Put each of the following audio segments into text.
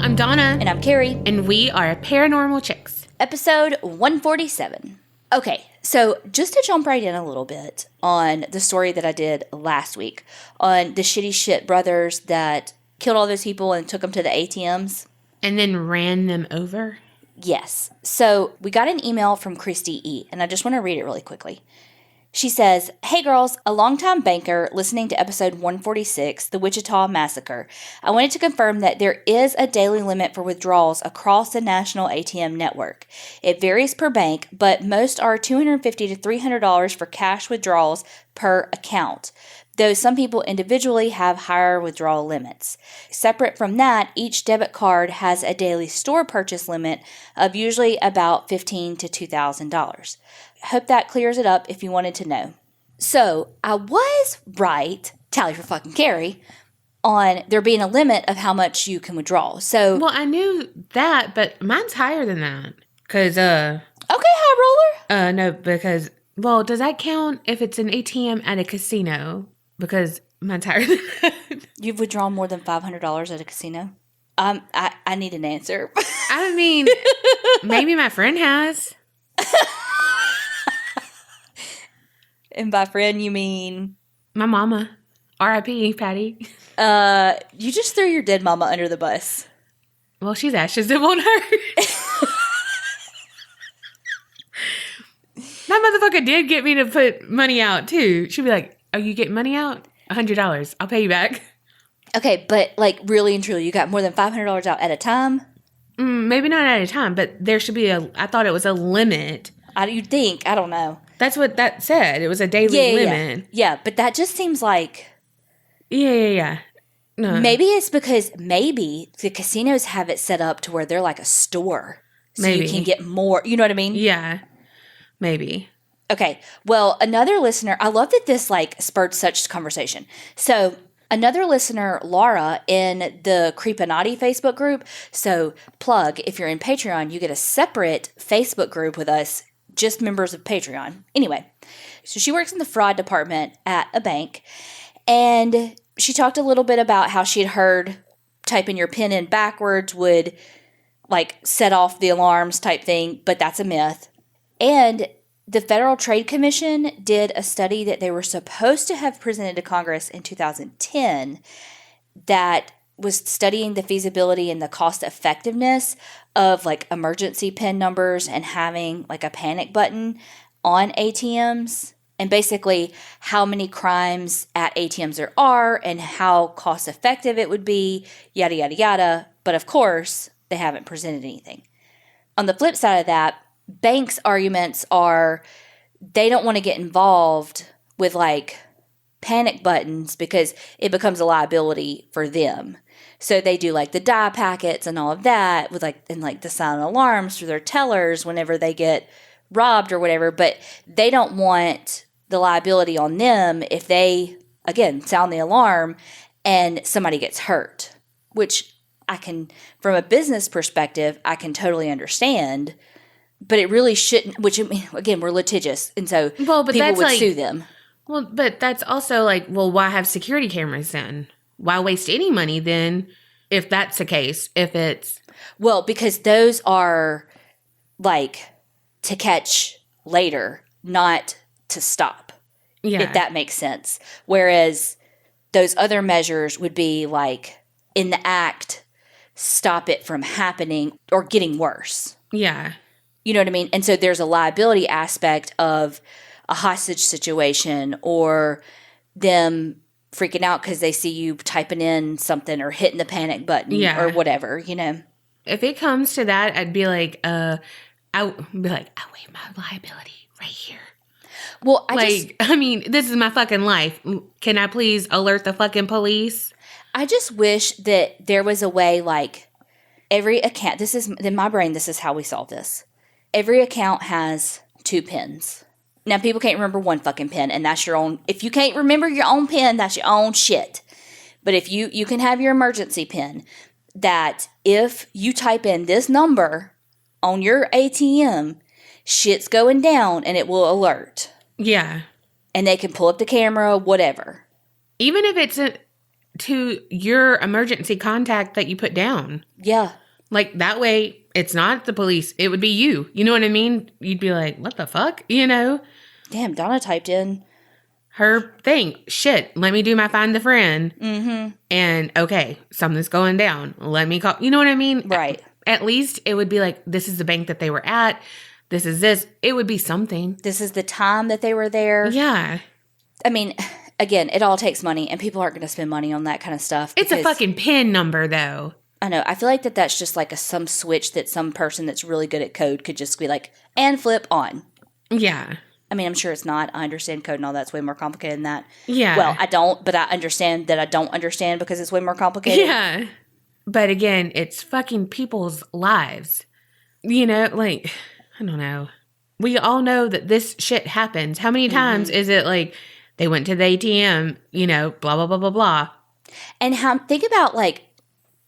I'm Donna. And I'm Kerri. And we are Paranormal Chicks. Episode 147. Okay, so just to jump right in a little bit on the story that I did last week on the shitty shit brothers that killed all those people and took them to the ATMs. And then ran them over? Yes. So we got an email from Christy E., and I just want to read it really quickly. She says, "Hey girls, a longtime banker listening to episode 146, the Wichita Massacre. I wanted to confirm that there is a daily limit for withdrawals across the national ATM network. It varies per bank, but most are $250 to $300 for cash withdrawals per account, though some people individually have higher withdrawal limits. Separate from that, each debit card has a daily store purchase limit of usually about $1,500 to $2,000. Hope that clears it up if you wanted to know." So I was right, tally for fucking Kerri, on there being a limit of how much you can withdraw. So, well, I knew that, but mine's higher than that. Because, okay, high roller. No, because, well, does that count if it's an ATM at a casino? Because mine's higher than that. You've withdrawn more than $500 at a casino? I need an answer. I mean, maybe my friend has. And by friend, you mean? My mama. R.I.P. Patty. You just threw your dead mama under the bus. Well, she's ashes. It won't hurt. That motherfucker did get me to put money out, too. She'd be like, "Oh, you getting money out? $100. I'll pay you back." Okay, but like really and truly, you got more than $500 out at a time? Maybe not at a time, but there should be I thought it was a limit. You'd think. I don't know. That's what that said. It was a daily limit. Yeah, but that just seems like... Yeah. No. Maybe it's because maybe the casinos have it set up to where they're like a store. So maybe. You can get more. You know what I mean? Yeah. Maybe. Okay. Well, another listener... I love that this like spurred such conversation. So... Another listener, Laura, in the Creepinati Facebook group. So, plug, if you're in Patreon, you get a separate Facebook group with us, just members of Patreon. Anyway, so she works in the fraud department at a bank, and she talked a little bit about how she had heard typing your PIN in backwards would, like, set off the alarms type thing, but that's a myth. And the Federal Trade Commission did a study that they were supposed to have presented to Congress in 2010 that was studying the feasibility and the cost effectiveness of like emergency PIN numbers and having like a panic button on ATMs, and basically how many crimes at ATMs there are and how cost effective it would be, yada, yada, yada. But of course, they haven't presented anything. On the flip side of that, banks' arguments are they don't want to get involved with like panic buttons because it becomes a liability for them. So they do like the die packets and all of that with like and like the silent alarms for their tellers whenever they get robbed or whatever. But they don't want the liability on them if they, again, sound the alarm and somebody gets hurt, which I can, from a business perspective, I can totally understand. But it really shouldn't, which, again, we're litigious, and so people would sue them. Well, but that's also like, well, why have security cameras then? Why waste any money then if that's the case, if it's... Well, because those are, like, to catch later, not to stop, if that makes sense. Whereas those other measures would be, like, in the act, stop it from happening or getting worse. Yeah. You know what I mean? And so there's a liability aspect of a hostage situation or them freaking out because they see you typing in something or hitting the panic button or whatever, you know? If it comes to that, I'd be like, I waive my liability right here. Well, I mean, this is my fucking life. Can I please alert the fucking police? I just wish that there was a way, like, every account, this is, in my brain, this is how we solve this. Every account has 2 pins. Now, people can't remember one fucking pin, and that's your own. If you can't remember your own pin, that's your own shit. But if you can have your emergency pin, that if you type in this number on your ATM, shit's going down, and it will alert. Yeah. And they can pull up the camera, whatever. Even if it's to your emergency contact that you put down. Yeah. Like, that way, it's not the police. It would be you. You know what I mean? You'd be like, what the fuck? You know? Damn, Donna typed in her thing. Shit, let me do my find a friend. Mm-hmm. And, okay, something's going down. Let me call. You know what I mean? Right. At least it would be like, this is the bank that they were at. This is this. It would be something. This is the time that they were there. Yeah. I mean, again, it all takes money, and people aren't going to spend money on that kind of stuff. It's a fucking PIN number, though. I know. I feel like that's just like some switch that some person that's really good at code could just be like, and flip on. Yeah. I mean, I'm sure it's not. I understand code and all that's way more complicated than that. Yeah. Well, I don't, but I understand that I don't understand because it's way more complicated. Yeah. But again, it's fucking people's lives. You know, like, I don't know. We all know that this shit happens. How many times is it like they went to the ATM, you know, blah, blah, blah, blah, blah. And think about like,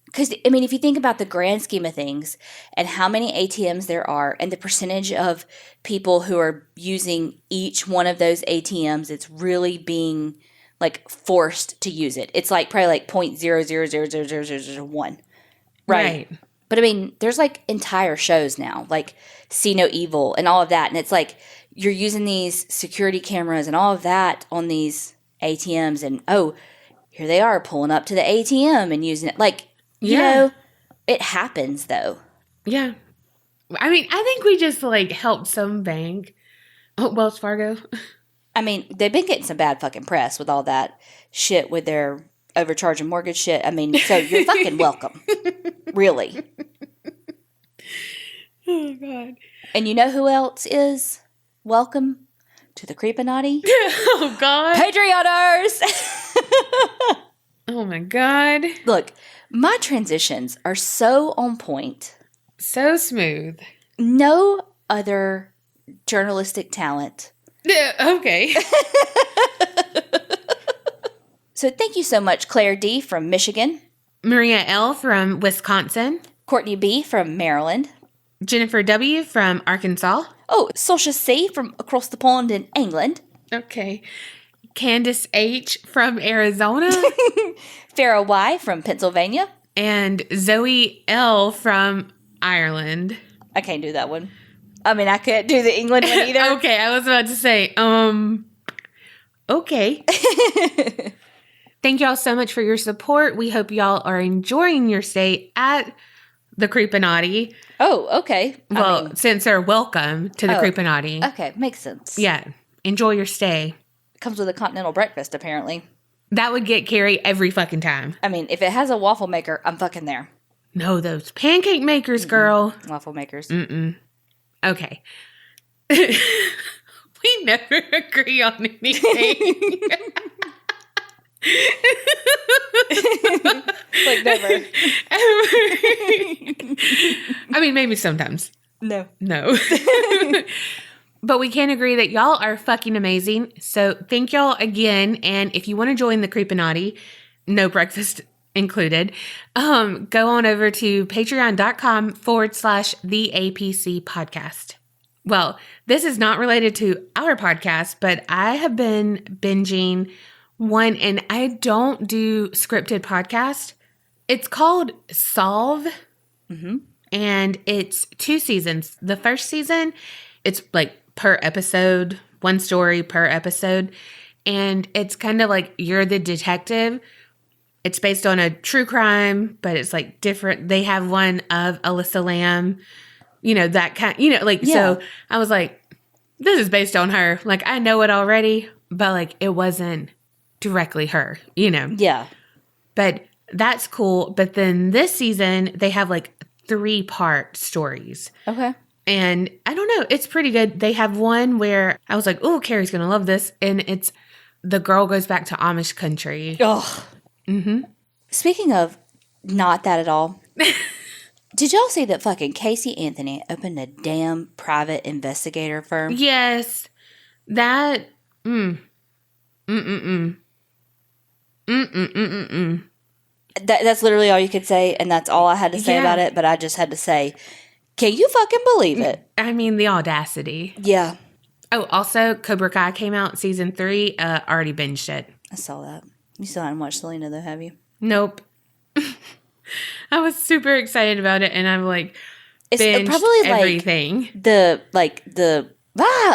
because, I mean, if you think about the grand scheme of things and how many ATMs there are and the percentage of people who are using each one of those ATMs, it's really being, like, forced to use it. It's, like, probably, like, 0.0000001. Right? But, I mean, there's, like, entire shows now, like See No Evil and all of that. And it's, like, you're using these security cameras and all of that on these ATMs. And, oh, here they are pulling up to the ATM and using it. Like, you know, it happens, though. Yeah. I mean, I think we just, like, helped some bank. Oh, Wells Fargo. I mean, they've been getting some bad fucking press with all that shit with their overcharging mortgage shit. I mean, so you're fucking welcome. Really. Oh, God. And you know who else is welcome to the Creepinati? Oh, God. Patreoners! Oh, my God. Look, my transitions are so on point. So smooth. No other journalistic talent. Yeah, okay. So thank you so much, Claire D. from Michigan. Maria L. from Wisconsin. Courtney B. from Maryland. Jennifer W. from Arkansas. Oh, Sasha C. from across the pond in England. Okay. Candace H. from Arizona. Farrah Y. from Pennsylvania. And Zoe L. from Ireland. I can't do that one. I mean, I can't do the England one either. Okay, I was about to say, okay. Thank y'all so much for your support. We hope y'all are enjoying your stay at the Creepinati. Oh, okay. Well, since they're welcome to the Creepinati. Okay, makes sense. Yeah, enjoy your stay. Comes with a continental breakfast, apparently. That would get Kerri every fucking time. I mean, if it has a waffle maker, I'm fucking there. No, those pancake makers, girl. Waffle makers. Mm-mm. Okay. We never agree on anything. Like never. I mean, maybe sometimes. No. But we can agree that y'all are fucking amazing. So thank y'all again. And if you want to join the Creepinati, no breakfast included, go on over to patreon.com/the APC podcast. Well, this is not related to our podcast, but I have been binging one, and I don't do scripted podcast. It's called Solve, and it's 2 seasons. The first season, it's like per episode, one story per episode, and it's kind of like you're the detective. It's based on a true crime, but it's like different. They have one of Alyssa Lamb, you know, that kind, you know, like, so I was like, this is based on her. Like, I know it already, but like, it wasn't directly her, you know? Yeah. But that's cool. But then this season, they have like 3-part stories. Okay. And I don't know, it's pretty good. They have one where I was like, oh, Kerri's going to love this. And it's the girl goes back to Amish country. Ugh. Speaking of not that at all, did y'all see that fucking Casey Anthony opened a damn private investigator firm? Yes. That's literally all you could say, and that's all I had to say about it, but I just had to say, can you fucking believe it? I mean, the audacity. Yeah. Oh, also, Cobra Kai came out season 3. Already binged it. I saw that. You still haven't watched Selena, though, have you? Nope. I was super excited about it, and I'm like, It's binged probably everything. the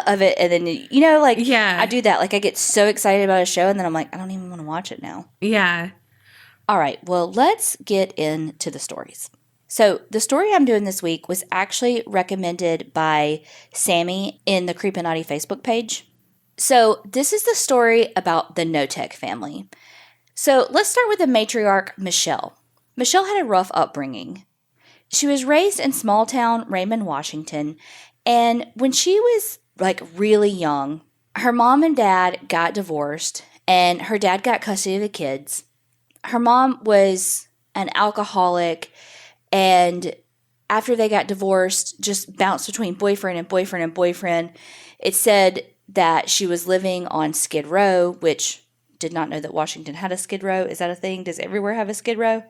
of it, and then Yeah. I do that. Like I get so excited about a show, and then I'm like, I don't even want to watch it now. Yeah. All right, well, let's get into the stories. So the story I'm doing this week was actually recommended by Sammy in the Creepinati Facebook page. So this is the story about the Knotek family. So let's start with the matriarch, Michelle. Michelle had a rough upbringing. She was raised in small town Raymond, Washington, and when she was really young, her mom and dad got divorced, and her dad got custody of the kids. Her mom was an alcoholic, and after they got divorced, just bounced between boyfriend and boyfriend and boyfriend. It said that she was living on Skid Row, which did not know that Washington had a Skid Row. Is that a thing? Does everywhere have a Skid Row?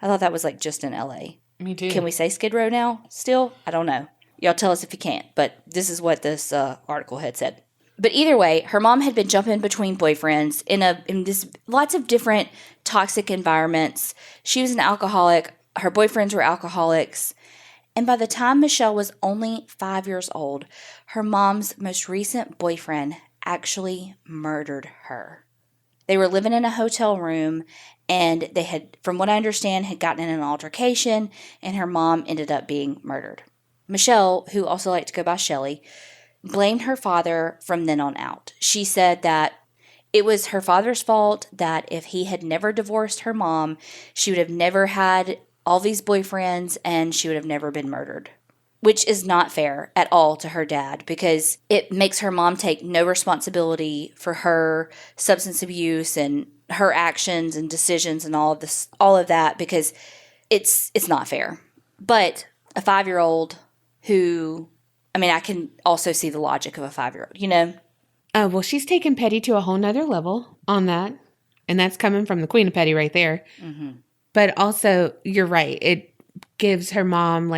I thought that was just in LA. Me too. Can we say Skid Row now still? I don't know. Y'all tell us if you can't, but this is what this article had said. But either way, her mom had been jumping between boyfriends in this lots of different toxic environments. She was an alcoholic. Her boyfriends were alcoholics. And by the time Michelle was only 5 years old, her mom's most recent boyfriend actually murdered her. They were living in a hotel room, and they had, from what I understand, had gotten in an altercation, and her mom ended up being murdered. Michelle, who also liked to go by Shelley, blamed her father from then on out. She said that it was her father's fault, that if he had never divorced her mom, she would have never had all these boyfriends, and she would have never been murdered. Which is not fair at all to her dad, because it makes her mom take no responsibility for her substance abuse and her actions and decisions and all of that, because it's not fair. But a 5-year-old who, I can also see the logic of a 5-year-old, Well, she's taken petty to a whole nother level on that. And that's coming from the queen of petty right there. Mm-hmm. But also, you're right. It gives her mom,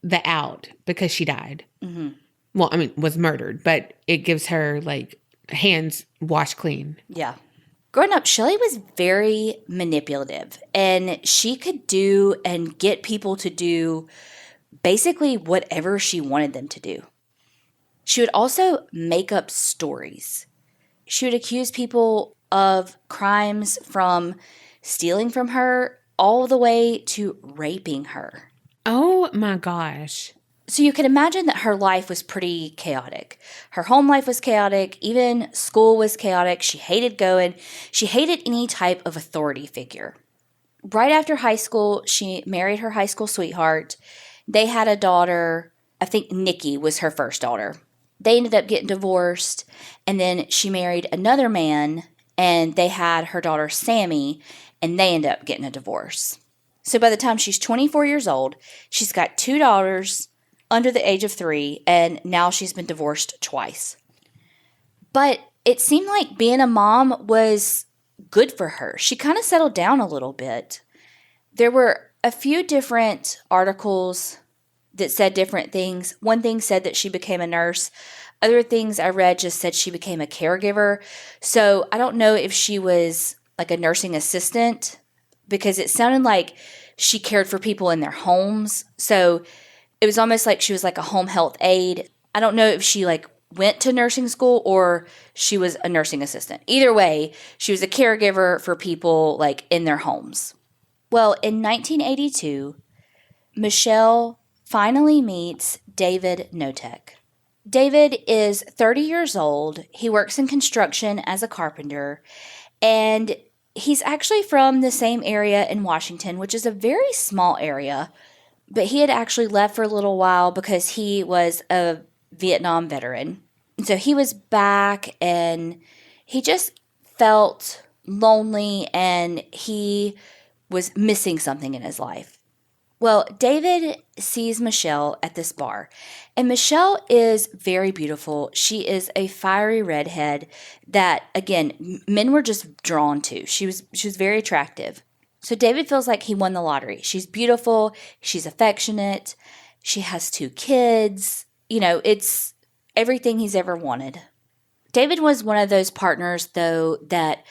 the out because she died. Mm-hmm. Well, was murdered. But it gives her, hands washed clean. Yeah. Growing up, Shelley was very manipulative. And she could do and get people to do basically whatever she wanted them to do. She would also make up stories. She would accuse people of crimes from stealing from her all the way to raping her. Oh my gosh. So you can imagine that her life was pretty chaotic. Her home life was chaotic. Even school was chaotic. She hated going. She hated any type of authority figure. Right after high school, she married her high school sweetheart. They had a daughter. I think Nikki was her first daughter. They ended up getting divorced, and then she married another man, and they had her daughter Sammy, and they ended up getting a divorce. So by the time she's 24 years old, she's got 2 daughters under the age of 3, and now she's been divorced twice. But it seemed like being a mom was good for her. She kind of settled down a little bit. There were a few different articles that said different things. One thing said that she became a nurse. Other things I read just said she became a caregiver. So I don't know if she was a nursing assistant, because it sounded like she cared for people in their homes. So it was almost like she was a home health aide. I don't know if she went to nursing school or she was a nursing assistant. Either way, she was a caregiver for people in their homes. Well, in 1982, Michelle finally meets David Knotek. David is 30 years old. He works in construction as a carpenter, and he's actually from the same area in Washington, which is a very small area, but he had actually left for a little while because he was a Vietnam veteran. And so he was back, and he just felt lonely, and he was missing something in his life. Well, David sees Michelle at this bar, and Michelle is very beautiful. She is a fiery redhead that, again, men were just drawn to. She was very attractive. So David feels like he won the lottery. She's beautiful. She's affectionate. She has 2 kids. It's everything he's ever wanted. David was one of those partners, though, that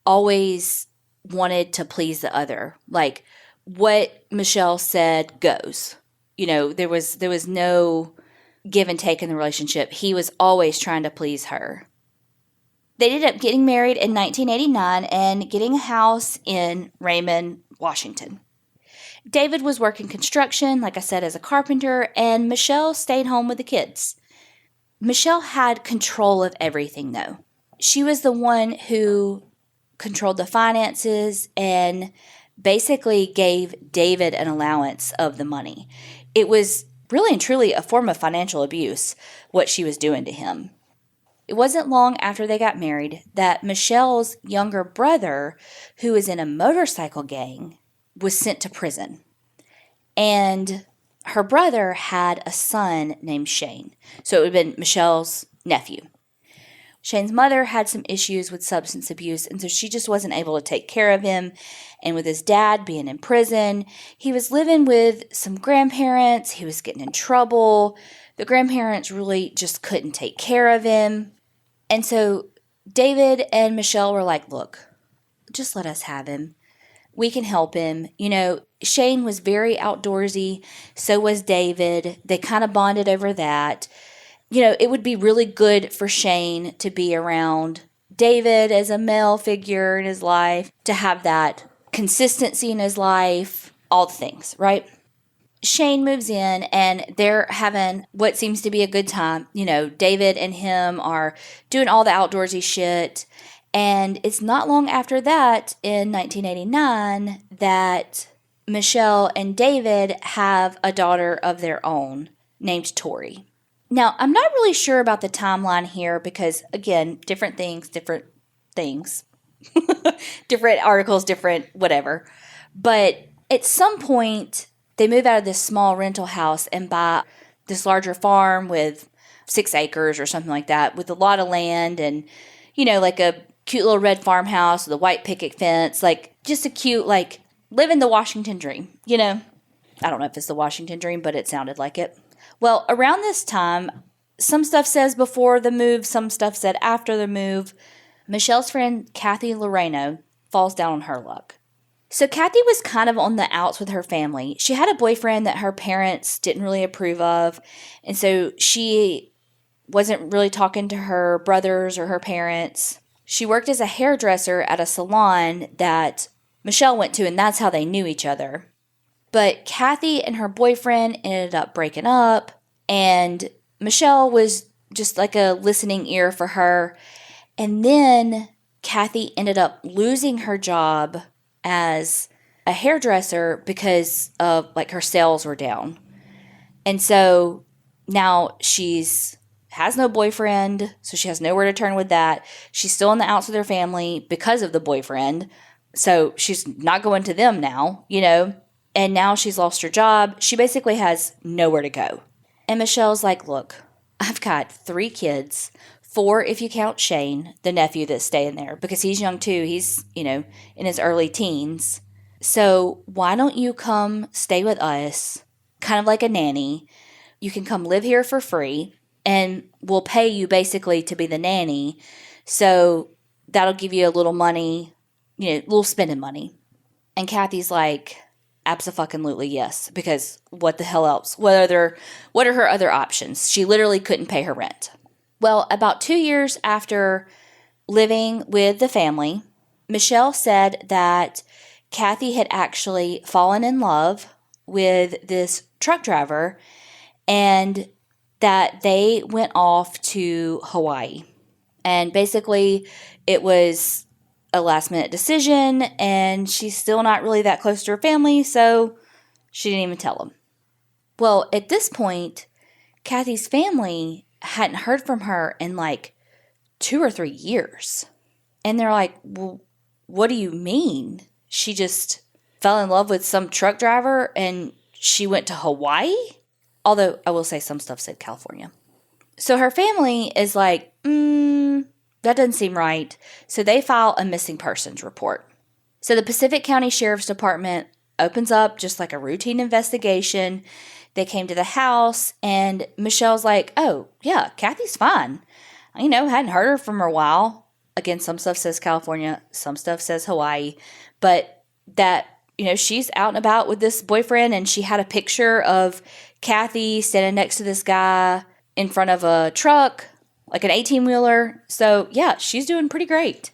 always wanted to please the other. Like, what Michelle said goes. There was no give and take in the relationship. He was always trying to please her. They ended up getting married in 1989 and getting a house in Raymond, Washington. David was working construction, like I said, as a carpenter, and Michelle stayed home with the kids. Michelle had control of everything, though. She was the one who controlled the finances and basically gave David an allowance of the money. It was really and truly a form of financial abuse, what she was doing to him. It wasn't long after they got married that Michelle's younger brother, who was in a motorcycle gang, was sent to prison. And her brother had a son named Shane. So it would have been Michelle's nephew. Shane's mother had some issues with substance abuse, and so she just wasn't able to take care of him. And with his dad being in prison, he was living with some grandparents. He was getting in trouble. The grandparents really just couldn't take care of him. And so David and Michelle were like, look, just let us have him. We can help him. Shane was very outdoorsy. So was David. They kind of bonded over that. It would be really good for Shane to be around David as a male figure in his life, to have that consistency in his life, all the things, right? Shane moves in and they're having what seems to be a good time. David and him are doing all the outdoorsy shit. And it's not long after that, in 1989, that Michelle and David have a daughter of their own named Tori. Now, I'm not really sure about the timeline here because, again, different things, different articles, different whatever. But at some point, they move out of this small rental house and buy this larger farm with 6 acres or something like that, with a lot of land and, like a cute little red farmhouse with a white picket fence, like just a cute, like living the Washington dream, I don't know if it's the Washington dream, but it sounded like it. Well, around this time, some stuff says before the move, some stuff said after the move, Michelle's friend Kathy Loreno falls down on her luck. So Kathy was kind of on the outs with her family. She had a boyfriend that her parents didn't really approve of, and so she wasn't really talking to her brothers or her parents. She worked as a hairdresser at a salon that Michelle went to, and that's how they knew each other. But Kathy and her boyfriend ended up breaking up, and Michelle was just like a listening ear for her. And then Kathy ended up losing her job as a hairdresser because of like her sales were down. And so now has no boyfriend, so she has nowhere to turn with that. She's still in the outs with her family because of the boyfriend. So she's not going to them now, and now she's lost her job. She basically has nowhere to go. And Michelle's like, look, I've got 3 kids, 4 if you count Shane, the nephew that's staying there, because he's young too. He's, in his early teens. So why don't you come stay with us, kind of like a nanny? You can come live here for free, and we'll pay you basically to be the nanny. So that'll give you a little money, little spending money. And Kathy's like, abso-fucking-lutely yes, because what the hell else? What are her other options? She literally couldn't pay her rent. Well, about 2 years after living with the family, Michelle said that Kathy had actually fallen in love with this truck driver and that they went off to Hawaii. And basically, it was a last-minute decision, and she's still not really that close to her family, so she didn't even tell them. Well, at this point, Kathy's family hadn't heard from her in like 2 or 3 years. And they're like, well, what do you mean? She just fell in love with some truck driver and she went to Hawaii? Although I will say some stuff said California. So her family is like, that doesn't seem right. So they file a missing persons report. So the Pacific County Sheriff's Department opens up just like a routine investigation. They came to the house and Michelle's like, oh, yeah, Kathy's fine. Hadn't heard her from her a while. Again, some stuff says California, some stuff says Hawaii. but that, she's out and about with this boyfriend, and she had a picture of Kathy standing next to this guy in front of a truck, like an 18-wheeler. So, yeah, she's doing pretty great.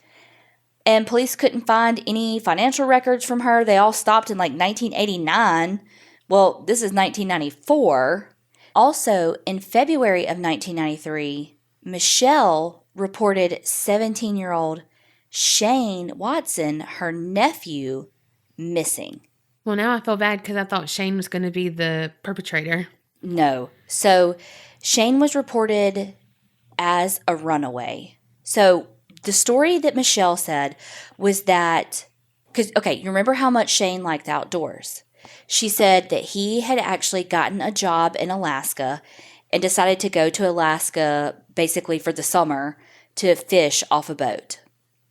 And police couldn't find any financial records from her. They all stopped in like 1989. Well, this is 1994. Also, in February of 1993, Michelle reported 17-year-old Shane Watson, her nephew, missing. Well, now I feel bad because I thought Shane was going to be the perpetrator. No. So Shane was reported as a runaway. So the story that Michelle said was that, you remember how much Shane liked outdoors. She said that he had actually gotten a job in Alaska and decided to go to Alaska basically for the summer to fish off a boat.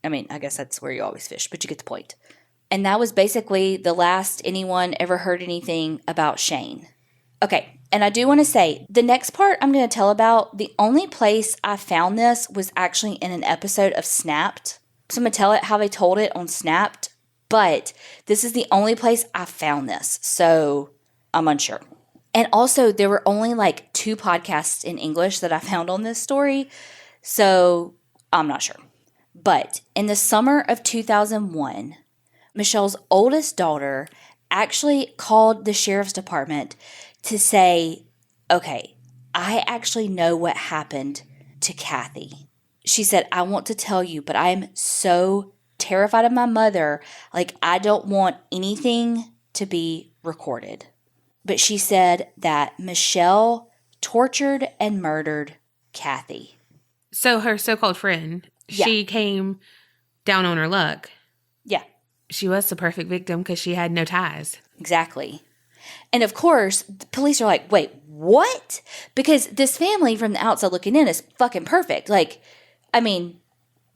I mean, I guess that's where you always fish, but you get the point. And that was basically the last anyone ever heard anything about Shane. Okay, and I do want to say, the next part I'm going to tell about, the only place I found this was actually in an episode of Snapped. So I'm going to tell it how they told it on Snapped, but this is the only place I found this, so I'm unsure. And also, there were only like 2 podcasts in English that I found on this story, so I'm not sure. But in the summer of 2001, Michelle's oldest daughter actually called the sheriff's department to say, okay, I actually know what happened to Kathy. She said, I want to tell you, but I am so terrified of my mother. Like, I don't want anything to be recorded. But she said that Michelle tortured and murdered Kathy. So her so-called friend, Yeah. She came down on her luck. Yeah. She was the perfect victim because she had no ties. Exactly. And of course, the police are like, wait, what? Because this family from the outside looking in is fucking perfect. Like, I mean,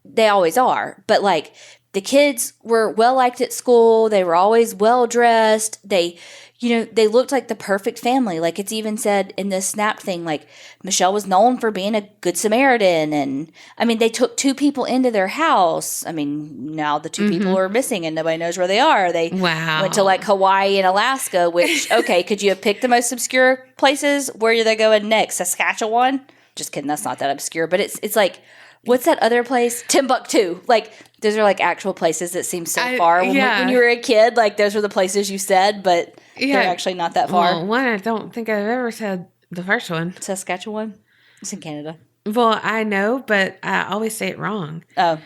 they always are. But like, the kids were well liked at school. They were always well dressed. They looked like the perfect family. Like, it's even said in this Snap thing, like, Michelle was known for being a good Samaritan. And I mean, they took 2 people into their house. I mean, now the 2 people are missing and nobody knows where they are. They went to like Hawaii and Alaska, which, okay, could you have picked the most obscure places? Where are they going next? Saskatchewan? Just kidding. That's not that obscure. But it's like, what's that other place? Timbuktu. Like, those are like actual places that seem so far. When you were a kid, like, those were the places you said, but they're actually not that far. Well, one, I don't think I've ever said the first one. Saskatchewan? It's in Canada. Well, I know, but I always say it wrong. Oh.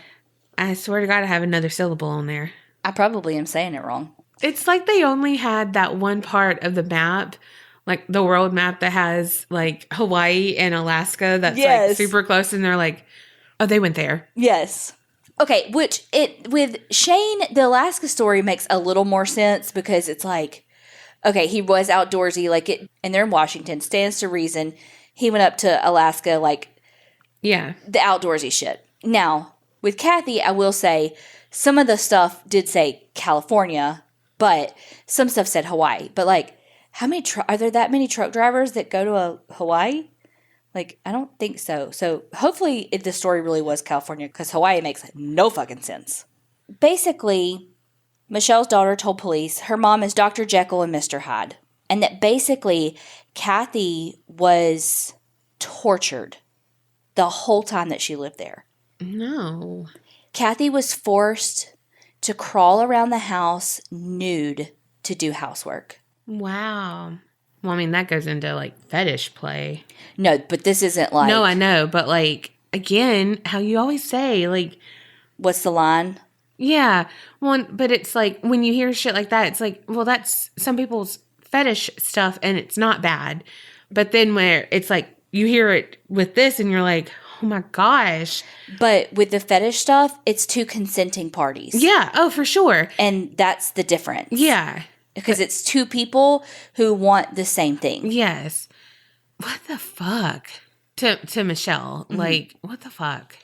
I swear to God, I have another syllable on there. I probably am saying it wrong. It's like they only had that one part of the map, like the world map that has like Hawaii and Alaska that's like super close, and they're like, oh, they went there. Yes. Okay, with Shane, the Alaska story makes a little more sense because it's like, okay, he was outdoorsy, like it, and they're in Washington, stands to reason. He went up to Alaska, like, yeah, the outdoorsy shit. Now, with Kathy, I will say some of the stuff did say California, but some stuff said Hawaii. But like, how many are there that many truck drivers that go to Hawaii? Like, I don't think so. So hopefully the story really was California because Hawaii makes no fucking sense. Basically, Michelle's daughter told police her mom is Dr. Jekyll and Mr. Hyde. And that basically Kathy was tortured the whole time that she lived there. No. Kathy was forced to crawl around the house nude to do housework. Wow. Well, I mean, that goes into, like, fetish play. No, but this isn't like... No, I know. But, like, again, how you always say, like... What's the line? Yeah. Well, but it's like, when you hear shit like that, it's like, well, that's some people's fetish stuff, and it's not bad. But then where it's like, you hear it with this, and you're like, oh, my gosh. But with the fetish stuff, it's 2 consenting parties. Yeah. Oh, for sure. And that's the difference. Yeah. Because it's 2 people who want the same thing. Yes. What the fuck? To Michelle. Mm-hmm. Like, what the fuck?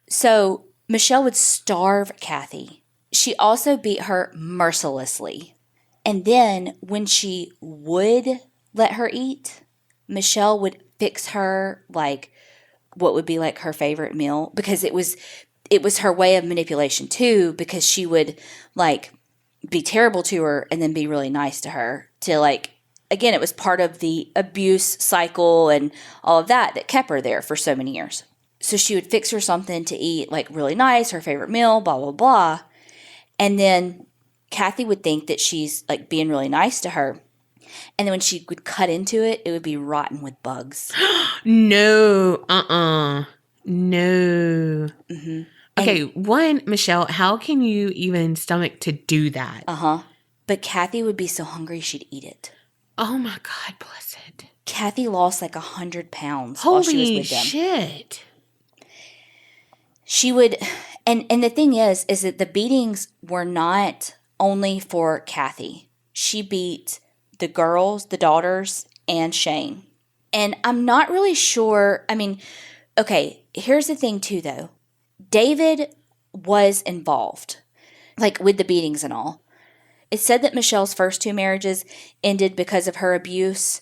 So, Michelle would starve Kathy. She also beat her mercilessly. And then, when she would let her eat, Michelle would fix her, like, what would be, like, her favorite meal. Because it it was her way of manipulation too, because she would like be terrible to her and then be really nice to her to like, again, it was part of the abuse cycle and all of that kept her there for so many years. So she would fix her something to eat, like really nice, her favorite meal, blah, blah, blah. And then Kathy would think that she's like being really nice to her. And then when she would cut into it, it would be rotten with bugs. No. No. Mm-hmm. Okay, one, Michelle, how can you even stomach to do that? But Kathy would be so hungry she'd eat it. Oh my God, blessed. Kathy lost like 100 pounds while she was with them. Holy shit. She would, and the thing is that the beatings were not only for Kathy. She beat the girls, the daughters, and Shane. And I'm not really sure. I mean, okay, here's the thing too, though. David was involved, like with the beatings and all. It's said that Michelle's first 2 marriages ended because of her abuse.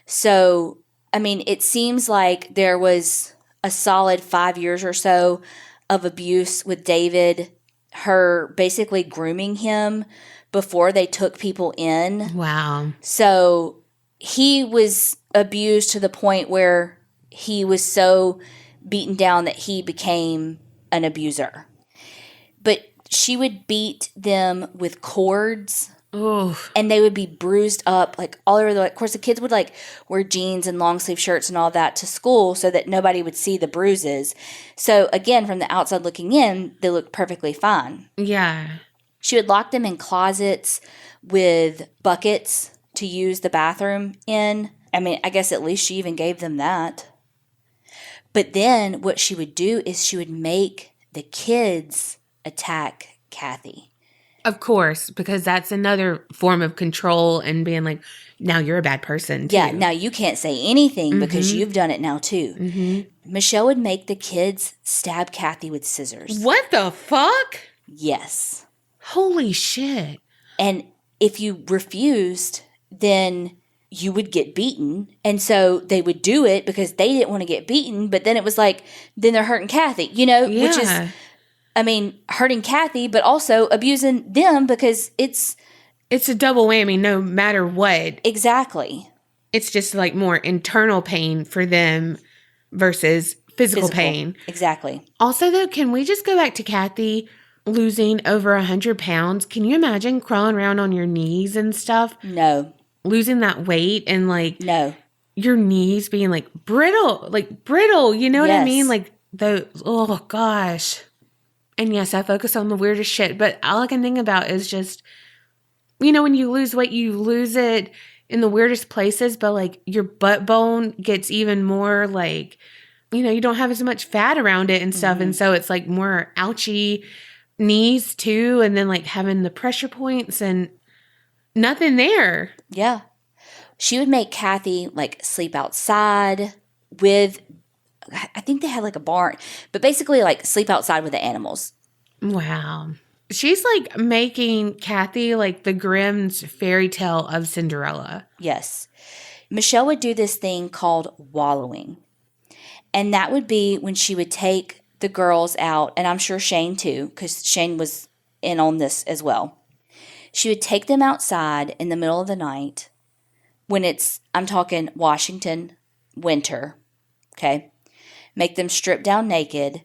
So, I mean, it seems like there was a solid 5 years or so of abuse with David, her basically grooming him before they took people in. Wow. So he was abused to the point where he was so beaten down that he became an abuser. But she would beat them with cords. Oof. And they would be bruised up like all over the, of course the kids would like wear jeans and long sleeve shirts and all that to school so that nobody would see the bruises. So again, from the outside looking in, they looked perfectly fine. Yeah. She would lock them in closets with buckets to use the bathroom in. I mean, I guess at least she even gave them that. But then what she would do is she would make the kids attack Kathy. Of course, because that's another form of control and being like, now you're a bad person too. Yeah, now you can't say anything because you've done it now too. Mm-hmm. Michelle would make the kids stab Kathy with scissors. What the fuck? Yes. Holy shit. And if you refused, then you would get beaten. And so they would do it because they didn't want to get beaten. But then it was like, then they're hurting Kathy, you know, which is, I mean, hurting Kathy, but also abusing them because it's a double whammy no matter what. Exactly. It's just like more internal pain for them versus physical pain. Exactly. Also, though, can we just go back to Kathy losing over 100 pounds? Can you imagine crawling around on your knees and stuff? No. Losing that weight and like no, your knees being like brittle, you know what I mean? Like oh gosh. And yes, I focus on the weirdest shit, but all I can think about is just, you know, when you lose weight, you lose it in the weirdest places, but like your butt bone gets even more like, you know, you don't have as much fat around it and stuff. Mm-hmm. And so it's like more ouchy knees too. And then like having the pressure points and nothing there. Yeah. She would make Kathy like sleep outside with, I think they had like a barn, but basically like sleep outside with the animals. Wow. She's like making Kathy like the Grimm's fairy tale of Cinderella. Yes. Michelle would do this thing called wallowing. And that would be when she would take the girls out, and I'm sure Shane too, because Shane was in on this as well. She would take them outside in the middle of the night when it's, I'm talking Washington winter, okay? Make them strip down naked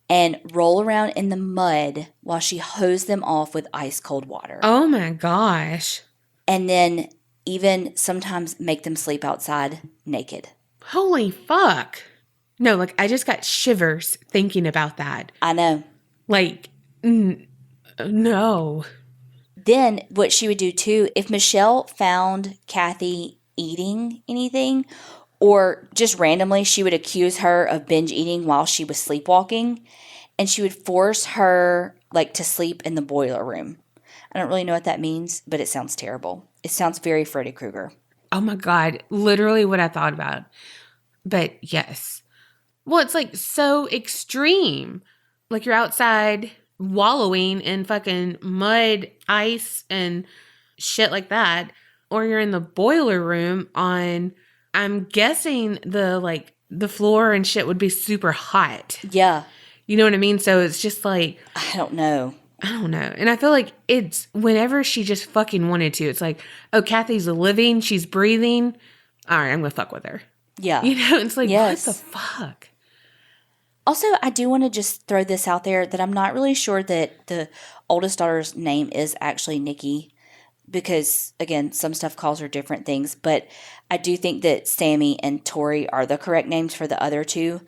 and roll around in the mud while she hosed them off with ice cold water. Oh my gosh. And then even sometimes make them sleep outside naked. Holy fuck. No, like I just got shivers thinking about that. I know. Like, no. Then what she would do too, if Michelle found Kathy eating anything or just randomly she would accuse her of binge eating while she was sleepwalking, and she would force her like to sleep in the boiler room. I don't really know what that means, but it sounds terrible. It sounds very Freddy Krueger. Oh my God. Literally what I thought about. But yes. Well, it's like so extreme. Like you're outside wallowing in fucking mud, ice, and shit like that. Or you're in the boiler room on, I'm guessing the floor and shit would be super hot. Yeah. You know what I mean? So it's just like, I don't know. And I feel like it's whenever she just fucking wanted to, it's like, oh, Kathy's living, she's breathing. All right, I'm going to fuck with her. Yeah. You know, it's like, Yes. what the fuck? Also, I do want to just throw this out there that I'm not really sure that the oldest daughter's name is actually Nikki because, again, some stuff calls her different things. But I do think that Sammy and Tori are the correct names for the other two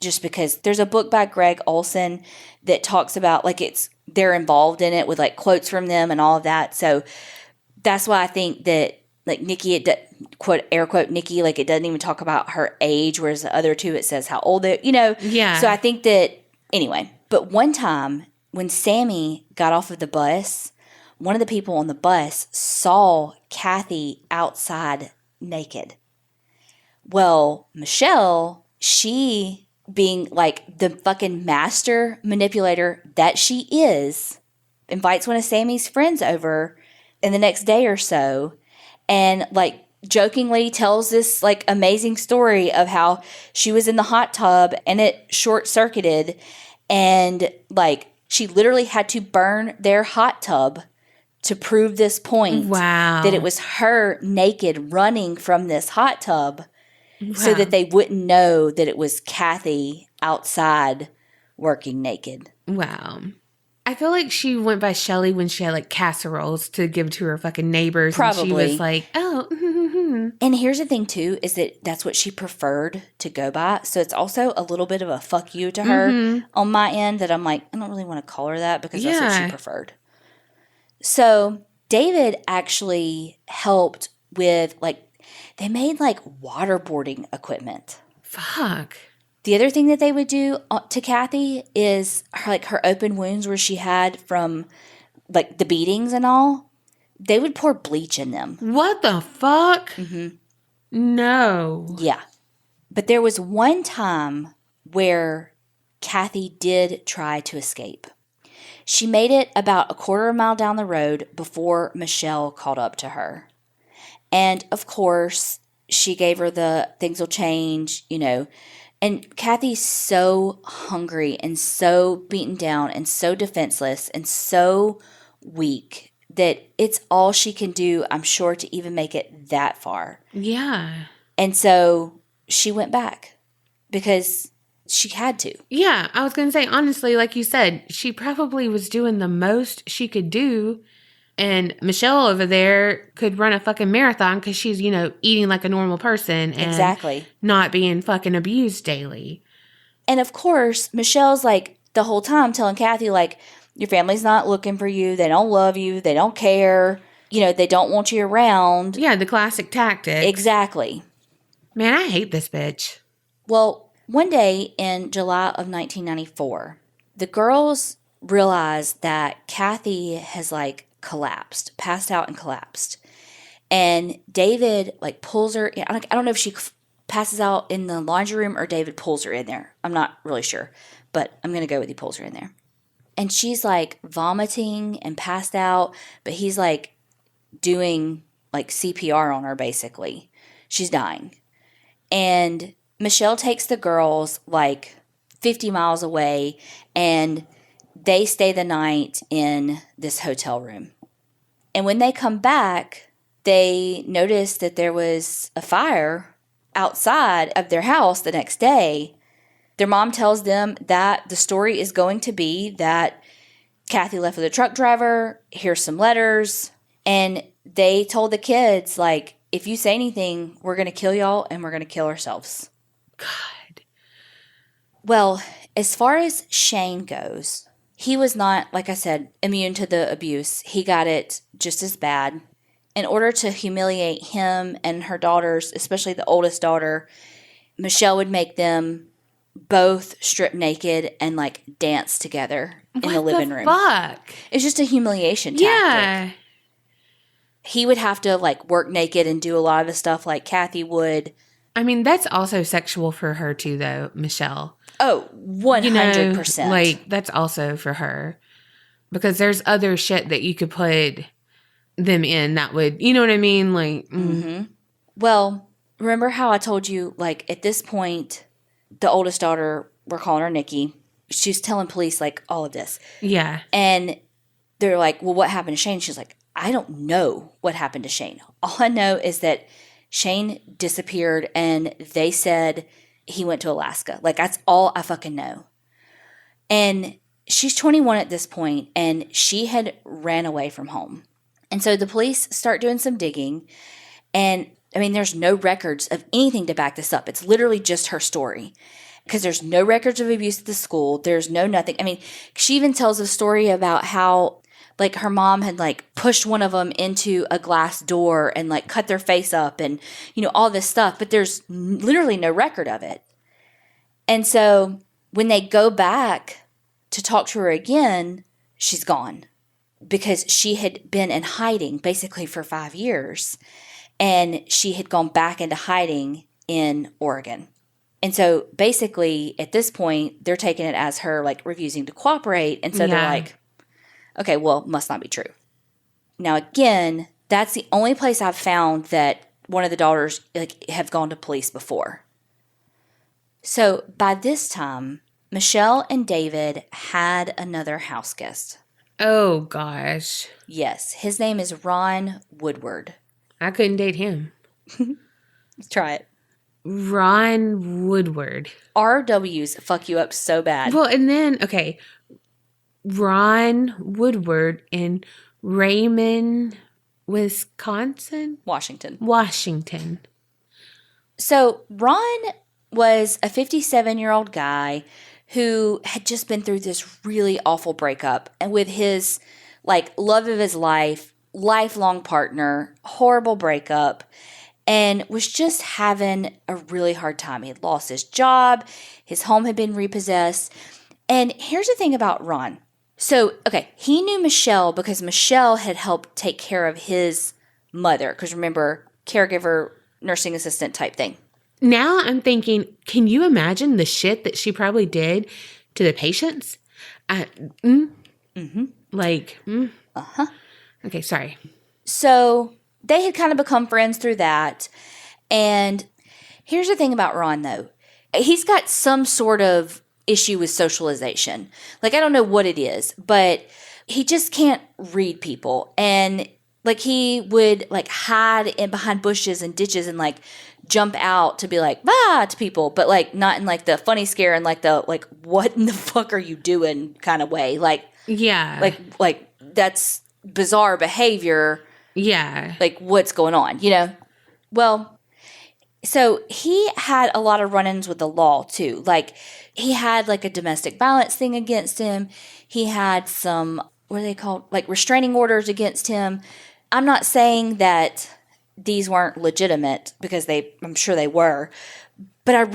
just because there's a book by Greg Olson that talks about, like, they're involved in it with, like, quotes from them and all of that. So that's why I think that, like, Nikki, quote, air quote, Nikki, like, it doesn't even talk about her age, whereas the other two, it says how old they, you know. Yeah. So I think that, anyway. But one time, when Sammy got off of the bus, one of the people on the bus saw Kathy outside naked. Well, Michelle, she, being, like, the fucking master manipulator that she is, invites one of Sammy's friends over in the next day or so and, like, jokingly tells this, like, amazing story of how she was in the hot tub and it short-circuited and, like, she literally had to burn their hot tub to prove this point. Wow. That it was her naked running from this hot tub so that they wouldn't know that it was Kathy outside working naked. Wow. I feel like she went by Shelly when she had, like, casseroles to give to her fucking neighbors. Probably. And she was like, oh. And here's the thing, too, is that that's what she preferred to go by. So it's also a little bit of a fuck you to her on my end that I'm like, I don't really want to call her that because that's what she preferred. So David actually helped with, like, they made, like, waterboarding equipment. Fuck. The other thing that they would do to Kathy is her open wounds where she had from, like, the beatings and all. They would pour bleach in them. What the fuck? No. Yeah. But there was one time where Kathy did try to escape. She made it about a quarter of a mile down the road before Michelle called up to her. And, of course, she gave her the things will change, you know. And Kathy's so hungry and so beaten down and so defenseless and so weak that it's all she can do, I'm sure, to even make it that far. Yeah. And so she went back because she had to. Yeah, I was going to say, honestly, like you said, she probably was doing the most she could do. And Michelle over there could run a fucking marathon because she's, you know, eating like a normal person. And Exactly. not being fucking abused daily. And of course, Michelle's like the whole time telling Kathy, like, your family's not looking for you. They don't love you. They don't care. You know, they don't want you around. Yeah, the classic tactic. Exactly. Man, I hate this bitch. Well, one day in July of 1994, the girls realized that Kathy has, like, collapsed, passed out and collapsed. And David, like, pulls her. I don't know if she passes out in the laundry room or David pulls her in there. I'm not really sure, but I'm going to go with he pulls her in there. And she's, like, vomiting and passed out, but he's, like, doing, like, CPR on her, basically. She's dying. And Michelle takes the girls, like, 50 miles away, and they stay the night in this hotel room. And when they come back, they notice that there was a fire outside of their house the next day. Their mom tells them that the story is going to be that Kathy left with a truck driver, here's some letters, and they told the kids, like, if you say anything, we're going to kill y'all and we're going to kill ourselves. God. Well, as far as Shane goes, he was not, like I said, immune to the abuse. He got it just as bad. In order to humiliate him and her daughters, especially the oldest daughter, Michelle would make them both strip naked and, like, dance together in the living room. Fuck? It's just a humiliation tactic. Yeah. He would have to, like, work naked and do a lot of the stuff like Kathy would. I mean, that's also sexual for her too, though, Michelle. Oh, 100%. You know, like, that's also for her. Because there's other shit that you could put them in that would, you know what I mean? Like, Well, remember how I told you, like, at this point, the oldest daughter, we're calling her Nikki. she was telling police, like, all of this. Yeah. And they're like, well, what happened to Shane? She's like, I don't know what happened to Shane. All I know is that Shane disappeared and they said he went to Alaska. Like, that's all I fucking know. And she's 21 at this point, and she had ran away from home. And so the police start doing some digging. And, I mean, there's no records of anything to back this up. It's literally just her story. Because there's no records of abuse at the school. There's no nothing. I mean, she even tells a story about how, like, her mom had, like, pushed one of them into a glass door and, like, cut their face up and, you know, all this stuff. But there's literally no record of it. And so when they go back to talk to her again, she's gone. Because she had been in hiding basically for 5 years. And she had gone back into hiding in Oregon. And so basically at this point, they're taking it as her, like, refusing to cooperate. And so they're like, okay, well, must not be true. Now, again, that's the only place I've found that one of the daughters, like, have gone to police before. So by this time, Michelle and David had another house guest. Oh, gosh. Yes, his name is Ron Woodward. I couldn't date him. Let's try it. Ron Woodward. RWs fuck you up so bad. Well, and then, okay, Ron Woodward in Raymond, Wisconsin? Washington. So Ron was a 57-year-old guy who had just been through this really awful breakup, and with his, like, love of his life, lifelong partner, horrible breakup, and was just having a really hard time. He had lost his job. His home had been repossessed. And here's the thing about Ron. So, okay, he knew Michelle because Michelle had helped take care of his mother. Because remember, caregiver, nursing assistant type thing. Now I'm thinking, can you imagine the shit that she probably did to the patients? Okay, sorry. So they had kind of become friends through that. And here's the thing about Ron, though. He's got some sort of issue with socialization. Like, I don't know what it is, but he just can't read people. And, like, he would, like, hide in behind bushes and ditches and, like, jump out to be like, bah, to people. But, like, not in, like, the funny scare and, like, the, like, what in the fuck are you doing kind of way. Like, yeah. Like that's bizarre behavior. Yeah. Like, what's going on, you know? Well, so he had a lot of run-ins with the law, too. Like, he had, like, a domestic violence thing against him. He had some, what are they called? Like, restraining orders against him. I'm not saying that these weren't legitimate, because I'm sure they were. But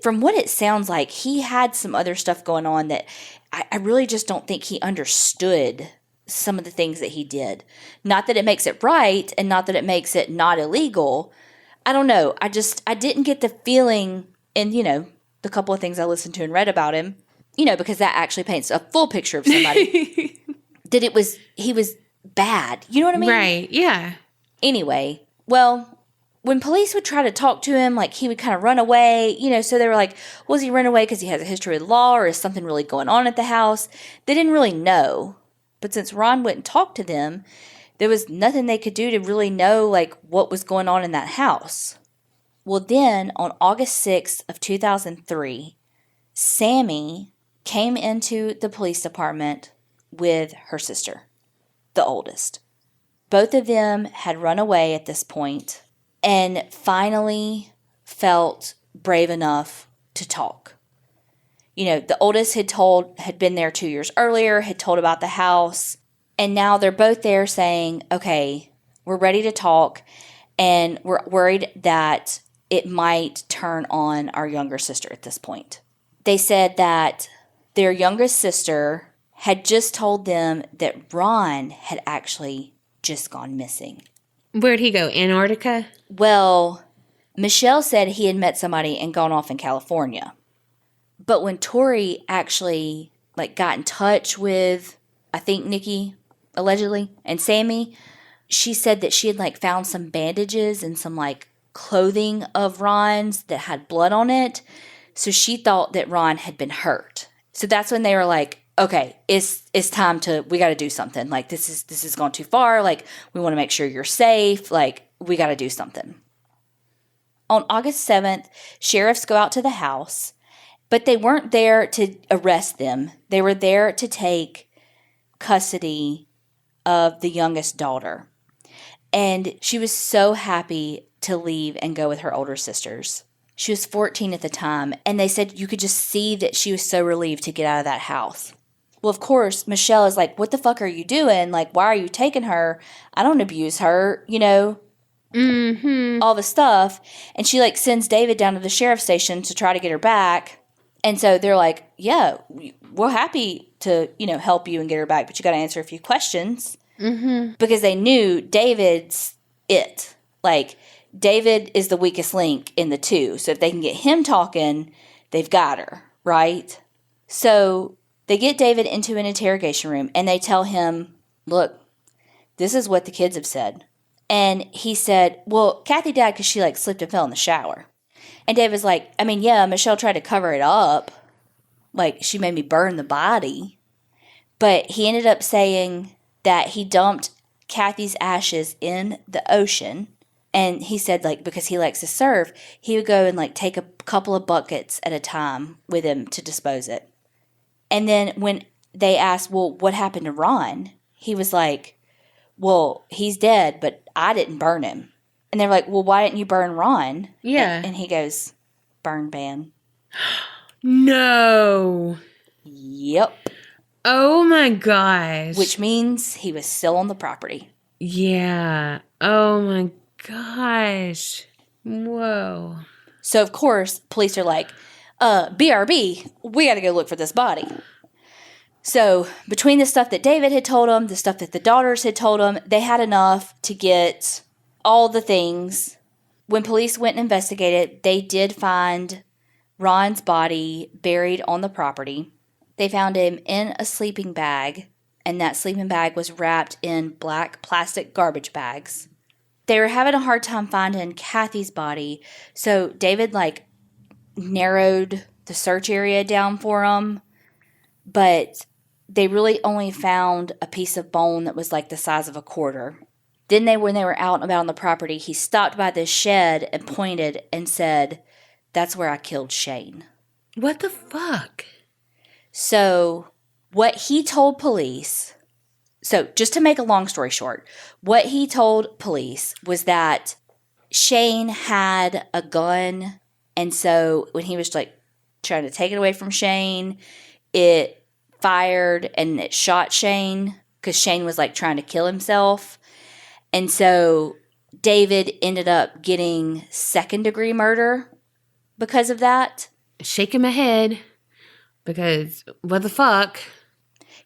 from what it sounds like, he had some other stuff going on that I really just don't think he understood some of the things that he did. Not that it makes it right, and not that it makes it not illegal. I don't know. I didn't get the feeling in, you know, the couple of things I listened to and read about him, you know, because that actually paints a full picture of somebody that he was bad. You know what I mean? Right. Yeah. Anyway, well, when police would try to talk to him, like, he would kind of run away, you know, so they were like, was he run away because he has a history with law, or is something really going on at the house? They didn't really know. But since Ron wouldn't talk to them, there was nothing they could do to really know, like, what was going on in that house. Well, then, on August 6th of 2003, Sammy came into the police department with her sister, the oldest. Both of them had run away at this point and finally felt brave enough to talk. You know, the oldest had been there 2 years earlier, had told about the house, and now they're both there saying, okay, we're ready to talk, and we're worried that it might turn on our younger sister at this point. They said that their youngest sister had just told them that Ron had actually just gone missing. Where'd he go? Antarctica? Well, Michelle said he had met somebody and gone off in California. But when Tori actually, like, got in touch with, I think, Nikki, allegedly, and Sammy, she said that she had, like, found some bandages and some, like, clothing of Ron's that had blood on it. So she thought that Ron had been hurt. So that's when they were like, okay, it's time we got to do something. Like, this is going too far. Like, we want to make sure you're safe. Like, we got to do something. On August 7th, sheriffs go out to the house, but they weren't there to arrest them. They were there to take custody of the youngest daughter. And she was so happy to leave and go with her older sisters. She was 14 at the time, and they said you could just see that she was so relieved to get out of that house. Well, of course, Michelle is like, what the fuck are you doing? Like, why are you taking her? I don't abuse her, all the stuff. And she, like, sends David down to the sheriff's station to try to get her back. And so they're like, yeah, we're happy to, help you and get her back, but you got to answer a few questions. Mm-hmm. Because they knew David's it. Like, David is the weakest link in the two. So if they can get him talking, they've got her, right? So they get David into an interrogation room and they tell him, look, this is what the kids have said. And he said, well, Kathy died because she, like, slipped and fell in the shower. And David's like, I mean, yeah, Michelle tried to cover it up. Like, she made me burn the body. But he ended up saying that he dumped Kathy's ashes in the ocean. And he said, like, because he likes to surf, he would go and, like, take a couple of buckets at a time with him to dispose it. And then when they asked, well, what happened to Ron? He was like, well, he's dead, but I didn't burn him. And they're like, well, why didn't you burn Ron? Yeah. And he goes, burn ban. No. Yep. Oh my gosh. Which means he was still on the property. Yeah. Oh my gosh. Whoa. So, of course, police are like, BRB, we got to go look for this body. So, between the stuff that David had told them, the stuff that the daughters had told them, they had enough to get all the things. When police went and investigated, they did find Ron's body buried on the property. They found him in a sleeping bag, and that sleeping bag was wrapped in black plastic garbage bags. They were having a hard time finding Kathy's body, so David, like, narrowed the search area down for them, but they really only found a piece of bone that was, like, the size of a quarter. Then when they were out and about on the property, he stopped by this shed and pointed and said, that's where I killed Shane. What the fuck? So what he told police, so just to make a long story short, what he told police was that Shane had a gun, and so when he was, like, trying to take it away from Shane, it fired and it shot Shane because Shane was, like, trying to kill himself. And so David ended up getting second-degree murder because of that. Shaking my head because what the fuck?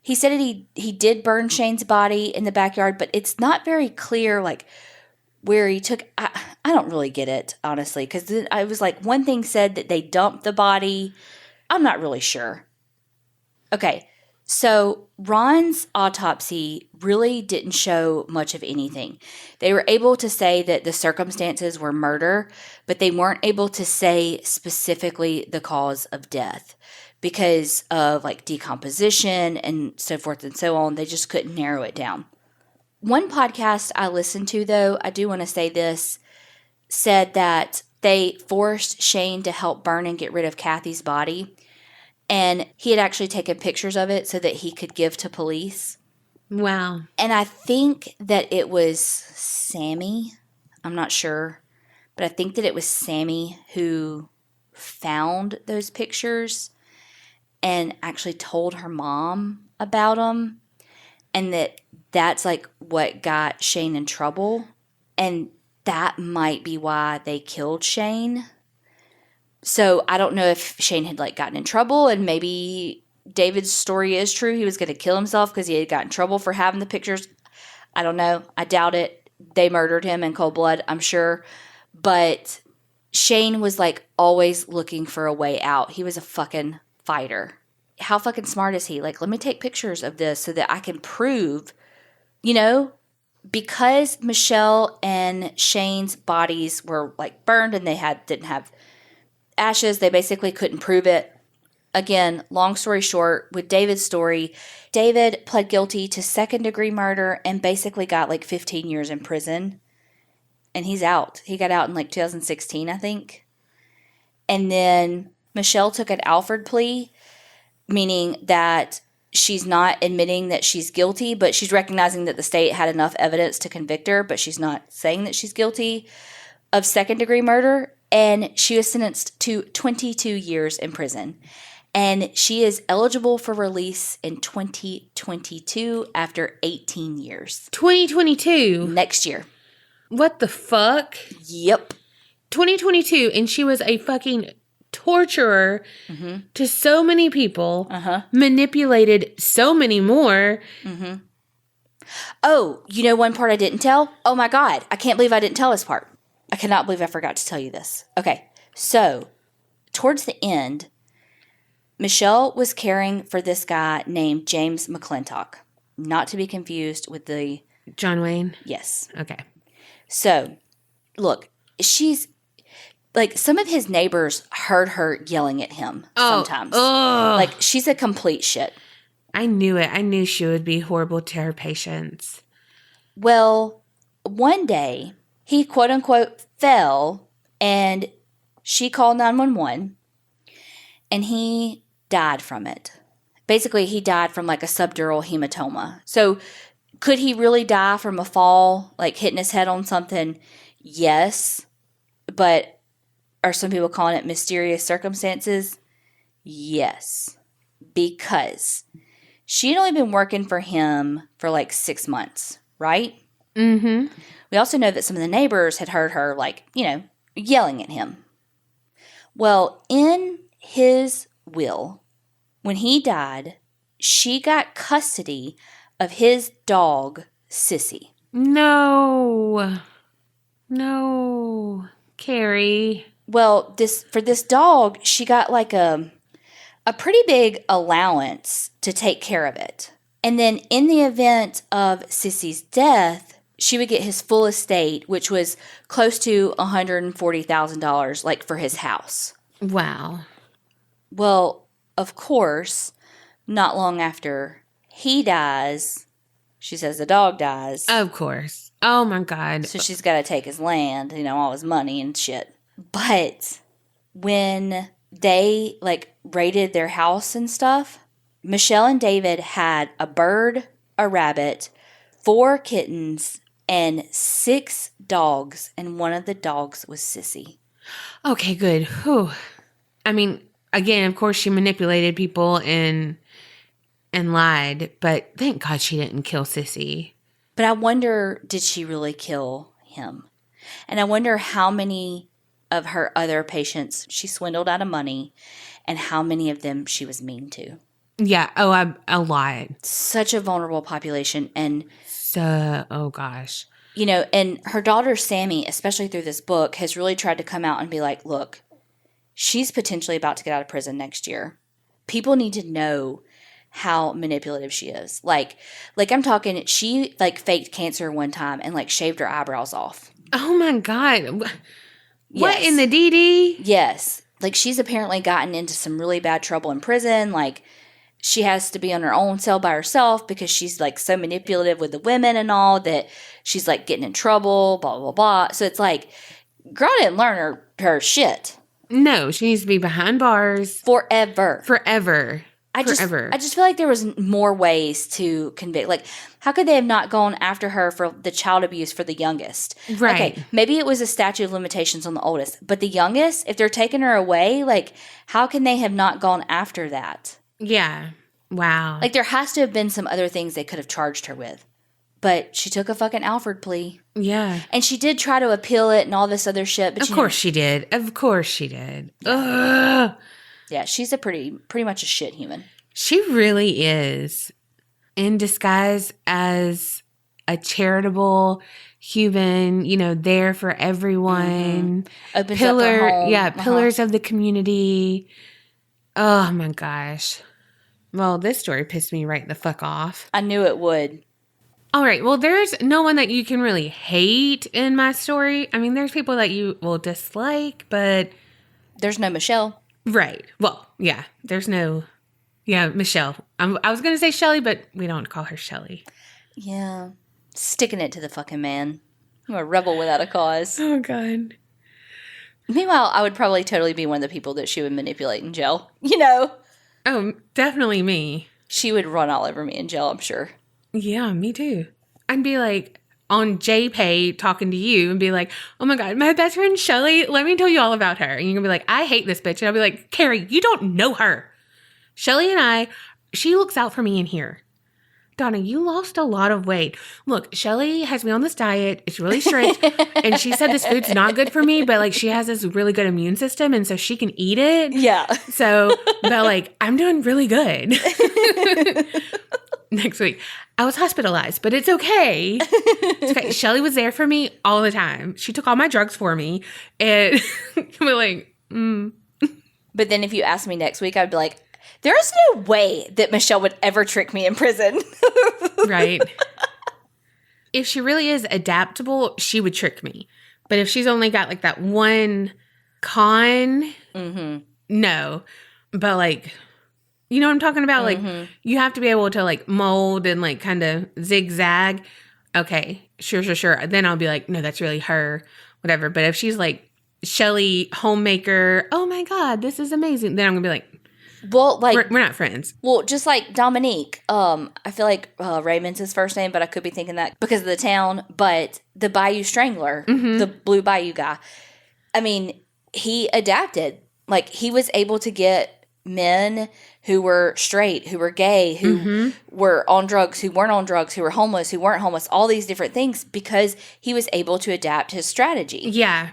He said he did burn Shane's body in the backyard, but it's not very clear, like, where he took. I don't really get it, honestly, because I was like, one thing said that they dumped the body. I'm not really sure. Okay, so Ron's autopsy really didn't show much of anything. They were able to say that the circumstances were murder, but they weren't able to say specifically the cause of death because of, like, decomposition and so forth and so on. They just couldn't narrow it down. One podcast I listened to, though, I do want to say this, said that they forced Shane to help burn and get rid of Kathy's body. And he had actually taken pictures of it so that he could give to police. Wow. And I think that it was Sammy. I'm not sure. But I think that it was Sammy who found those pictures and actually told her mom about them. And that's, like, what got Shane in trouble. And that might be why they killed Shane. So I don't know if Shane had, like, gotten in trouble and maybe David's story is true. He was going to kill himself because he had gotten in trouble for having the pictures. I don't know. I doubt it. They murdered him in cold blood, I'm sure. But Shane was, like, always looking for a way out. He was a fucking fighter. How fucking smart is he? Like, let me take pictures of this so that I can prove, because Michelle and Shane's bodies were, like, burned and they didn't have ashes, they basically couldn't prove it. again, long story short, with David's story, David pled guilty to second-degree murder and basically got like 15 years in prison. And he's out. He got out in like 2016, I think. And then Michelle took an Alford plea, meaning that she's not admitting that she's guilty, but she's recognizing that the state had enough evidence to convict her, but she's not saying that she's guilty of second-degree murder. And she was sentenced to 22 years in prison. And she is eligible for release in 2022 after 18 years. 2022? Next year. What the fuck? Yep. 2022, and she was a fucking torturer to so many people, manipulated so many more. Oh, you know one part I didn't tell? Oh my God, I can't believe I didn't tell this part. I cannot believe I forgot to tell you this. Okay, so towards the end, Michelle was caring for this guy named James McClintock, not to be confused with the... John Wayne? Yes. Okay. So, look, she's... Like, some of his neighbors heard her yelling at him sometimes. Oh. Like, she's a complete shit. I knew it. I knew she would be horrible to her patients. Well, one day, he quote-unquote fell, and she called 911, and he died from it. Basically, he died from, like, a subdural hematoma. So, could he really die from a fall, like hitting his head on something? Yes. But... are some people calling it mysterious circumstances? Yes. Because she had only been working for him for like 6 months, right? Mm-hmm. We also know that some of the neighbors had heard her, like, you know, yelling at him. Well, in his will, when he died, she got custody of his dog, Sissy. No. Kerri. Well, for this dog, she got like a pretty big allowance to take care of it. And then in the event of Sissy's death, she would get his full estate, which was close to $140,000, like for his house. Wow. Well, of course, not long after he dies, she says the dog dies. Of course. Oh my God. So she's got to take his land, you know, all his money and shit. But when they, like, raided their house and stuff, Michelle and David had a bird, a rabbit, 4 kittens, and 6 dogs, and one of the dogs was Sissy. Okay, good. Whew. I mean, again, of course, she manipulated people and lied, but thank God she didn't kill Sissy. But I wonder, did she really kill him? And I wonder how many of her other patients she swindled out of money and how many of them she was mean to. Yeah. Oh, a lot. Such a vulnerable population. And so, oh gosh. You know, and her daughter Sammy, especially through this book, has really tried to come out and be like, look, she's potentially about to get out of prison next year. People need to know how manipulative she is. Like I'm talking, she like faked cancer one time and like shaved her eyebrows off. Oh my God. What Yes. in the DD? Yes. Like, she's apparently gotten into some really bad trouble in prison. Like, she has to be on her own cell by herself because she's, like, so manipulative with the women and all that she's, like, getting in trouble, blah, blah, blah. So it's like, girl didn't learn her shit. No, she needs to be behind bars. Forever. I just feel like there was more ways to convict. Like, how could they have not gone after her for the child abuse for the youngest? Right. Okay, maybe it was a statute of limitations on the oldest. But the youngest, if they're taking her away, like, how can they have not gone after that? Yeah. Wow. Like, there has to have been some other things they could have charged her with. But she took a fucking Alford plea. Yeah. And she did try to appeal it and all this other shit. But Of course she did. Yeah. Ugh. Yeah, she's a pretty much a shit human. She really is, in disguise as a charitable human, you know, there for everyone. Opens up her home. Yeah, pillars of the community. Oh my gosh. Well, this story pissed me right the fuck off. I knew it would. All right. Well, there's no one that you can really hate in my story. I mean, there's people that you will dislike, but... There's no Michelle. Right. Well, Yeah, there's no... Yeah, Michelle. I was going to say Shelly, but we don't call her Shelly. Yeah. Sticking it to the fucking man. I'm a rebel without a cause. Oh, God. Meanwhile, I would probably totally be one of the people that she would manipulate in jail. You know? Oh, definitely me. She would run all over me in jail, I'm sure. Yeah, me too. I'd be like on JPay talking to you and be like, oh my God, my best friend Shelly, let me tell you all about her. And you're going to be like, I hate this bitch. And I'll be like, Kerri, you don't know her. Shelly and she looks out for me in here. Donna, you lost a lot of weight. Look, Shelly has me on this diet. It's really strict. And she said this food's not good for me, but like she has this really good immune system. And so she can eat it. Yeah. So, but like, I'm doing really good. Next week, I was hospitalized, but it's okay. It's okay. Shelly was there for me all the time. She took all my drugs for me. And we're like, But then if you ask me next week, I'd be like, there's no way that Michelle would ever trick me in prison. Right. If she really is adaptable, she would trick me. But if she's only got like that one con, no. But like, you know what I'm talking about? Like, you have to be able to like mold and like kind of zigzag. Okay, sure. Then I'll be like, no, that's really her, whatever. But if she's like Shelly homemaker, oh my God, this is amazing. Then I'm gonna be like, well, like we're not friends. Well, just like Dominique, I feel like Raymond's his first name, but I could be thinking that because of the town. But the Bayou Strangler, the Blue Bayou guy, I mean, he adapted. Like he was able to get men who were straight, who were gay, who were on drugs, who weren't on drugs, who were homeless, who weren't homeless, all these different things because he was able to adapt his strategy. Yeah.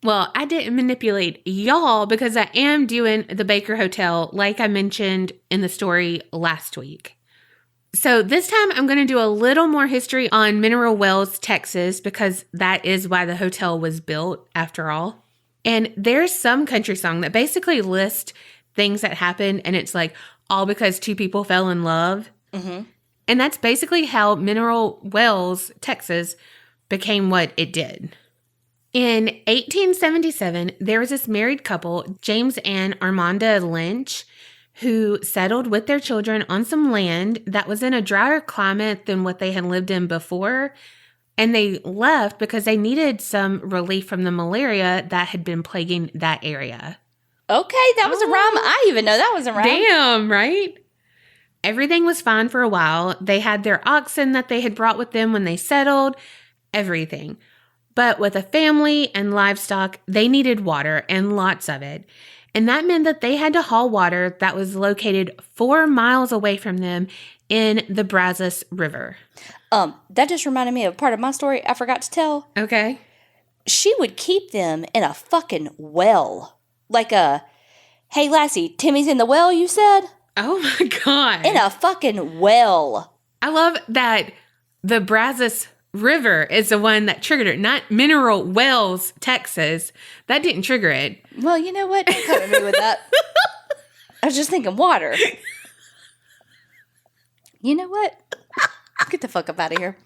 Well, I didn't manipulate y'all because I am doing the Baker Hotel like I mentioned in the story last week. So this time I'm going to do a little more history on Mineral Wells, Texas, because that is why the hotel was built after all. And there's some country song that basically lists things that happened and it's like all because two people fell in love. And that's basically how Mineral Wells, Texas became what it did. In 1877, there was this married couple, James and Armanda Lynch, who settled with their children on some land that was in a drier climate than what they had lived in before. And they left because they needed some relief from the malaria that had been plaguing that area. Okay, that was a rhyme. I even know that was a rhyme. Damn, right? Everything was fine for a while. They had their oxen that they had brought with them when they settled, everything. But with a family and livestock, they needed water and lots of it. And that meant that they had to haul water that was located 4 miles away from them in the Brazos River. That just reminded me of part of my story I forgot to tell. Okay. She would keep them in a fucking well. Like hey Lassie, Timmy's in the well, you said? Oh my God. In a fucking well. I love that the Brazos River is the one that triggered it, not Mineral Wells, Texas. That didn't trigger it. Well, you know what? Don't come at me with that. I was just thinking water. You know what? Get the fuck up out of here.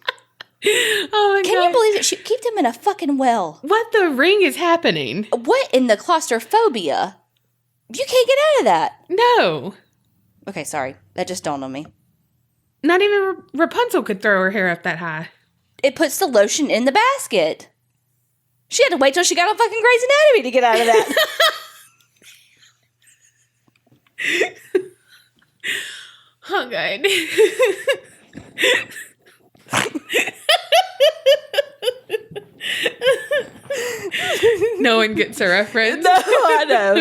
Oh my God. Can you believe it? She keep them in a fucking well. What the ring is happening? What in the claustrophobia? You can't get out of that. No. Okay, sorry. That just dawned on me. Not even Rapunzel could throw her hair up that high. It puts the lotion in the basket. She had to wait till she got on fucking Grey's Anatomy to get out of that. Oh, God. No one gets a reference. No, I know.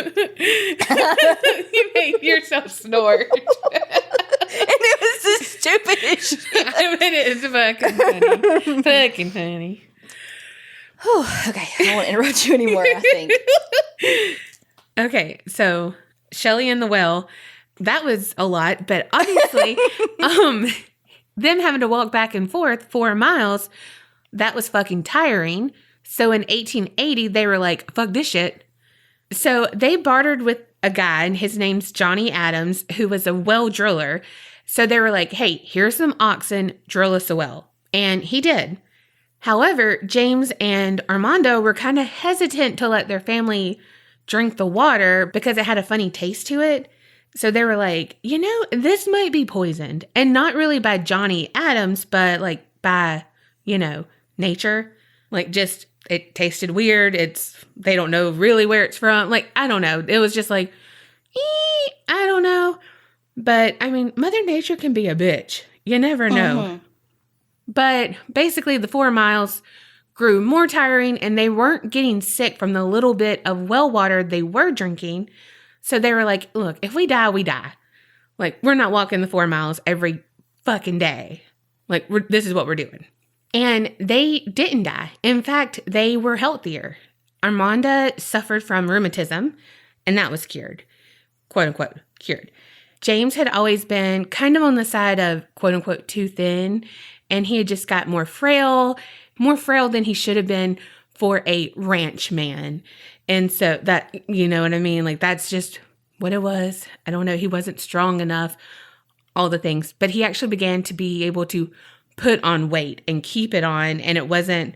You made yourself snort. And it was the stupidest shit. I mean, it's fucking funny. Fucking funny. Whew, okay, I don't want to interrupt you anymore, I think. Okay, so Shelly in the well, that was a lot, but obviously, them having to walk back and forth 4 miles, that was fucking tiring. So in 1880, they were like, fuck this shit. So they bartered with a guy, and his name's Johnny Adams, who was a well driller. So they were like, hey, here's some oxen, drill us a well. And he did. However, James and Armando were kind of hesitant to let their family drink the water because it had a funny taste to it. So they were like, this might be poisoned. And not really by Johnny Adams, but like by, nature. Like just, it tasted weird. They don't know really where it's from. Like, I don't know. It was just like, I don't know. But I mean, Mother Nature can be a bitch. You never know. Mm-hmm. But basically the 4 miles grew more tiring and they weren't getting sick from the little bit of well water they were drinking. So they were like, look, if we die, we die. Like, we're not walking the 4 miles every fucking day. Like, this is what we're doing. And they didn't die. In fact, they were healthier. Armanda suffered from rheumatism, and that was cured. Quote unquote, cured. James had always been kind of on the side of quote unquote too thin, and he had just got more frail than he should have been for a ranch man. And so that, you know what I mean? Like, that's just what it was. I don't know. He wasn't strong enough, all the things. But he actually began to be able to put on weight and keep it on. And it wasn't,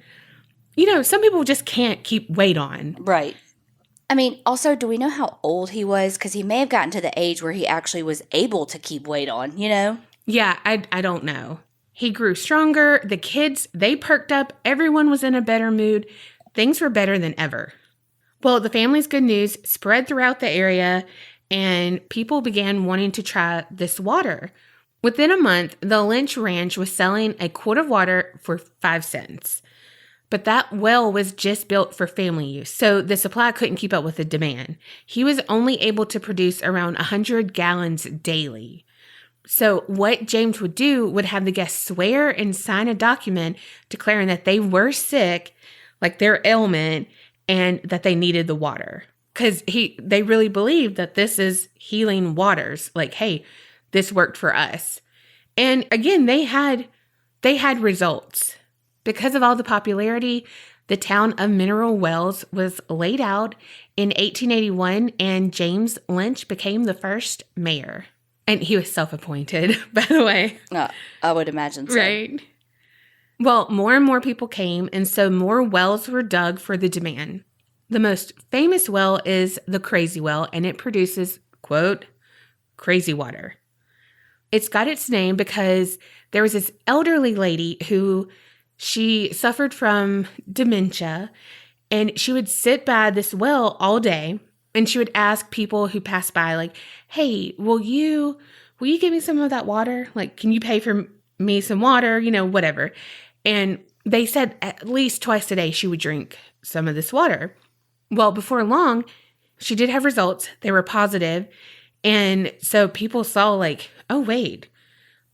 some people just can't keep weight on. Right. I mean, also, do we know how old he was? Because he may have gotten to the age where he actually was able to keep weight on, Yeah, I don't know. He grew stronger. The kids, they perked up. Everyone was in a better mood. Things were better than ever. Well, the family's good news spread throughout the area, and people began wanting to try this water. Within a month, the Lynch Ranch was selling a quart of water for 5 cents. But that well was just built for family use, so the supply couldn't keep up with the demand. He was only able to produce around 100 gallons daily. So what James would do would have the guests swear and sign a document declaring that they were sick, like their ailment, and that they needed the water. Because they really believed that this is healing waters. Like, hey, this worked for us. And again, they had results. Because of all the popularity, the town of Mineral Wells was laid out in 1881, and James Lynch became the first mayor. And he was self-appointed, by the way. I would imagine so. Right. Well, more and more people came, and so more wells were dug for the demand. The most famous well is the Crazy Well, and it produces, quote, crazy water. It's got its name because there was this elderly lady who she suffered from dementia, and she would sit by this well all day, and she would ask people who passed by, like, hey, will you give me some of that water? Like, can you pay for me some water? Whatever. And they said at least twice a day she would drink some of this water. Well, before long, she did have results. They were positive. And so people saw like, oh, wait,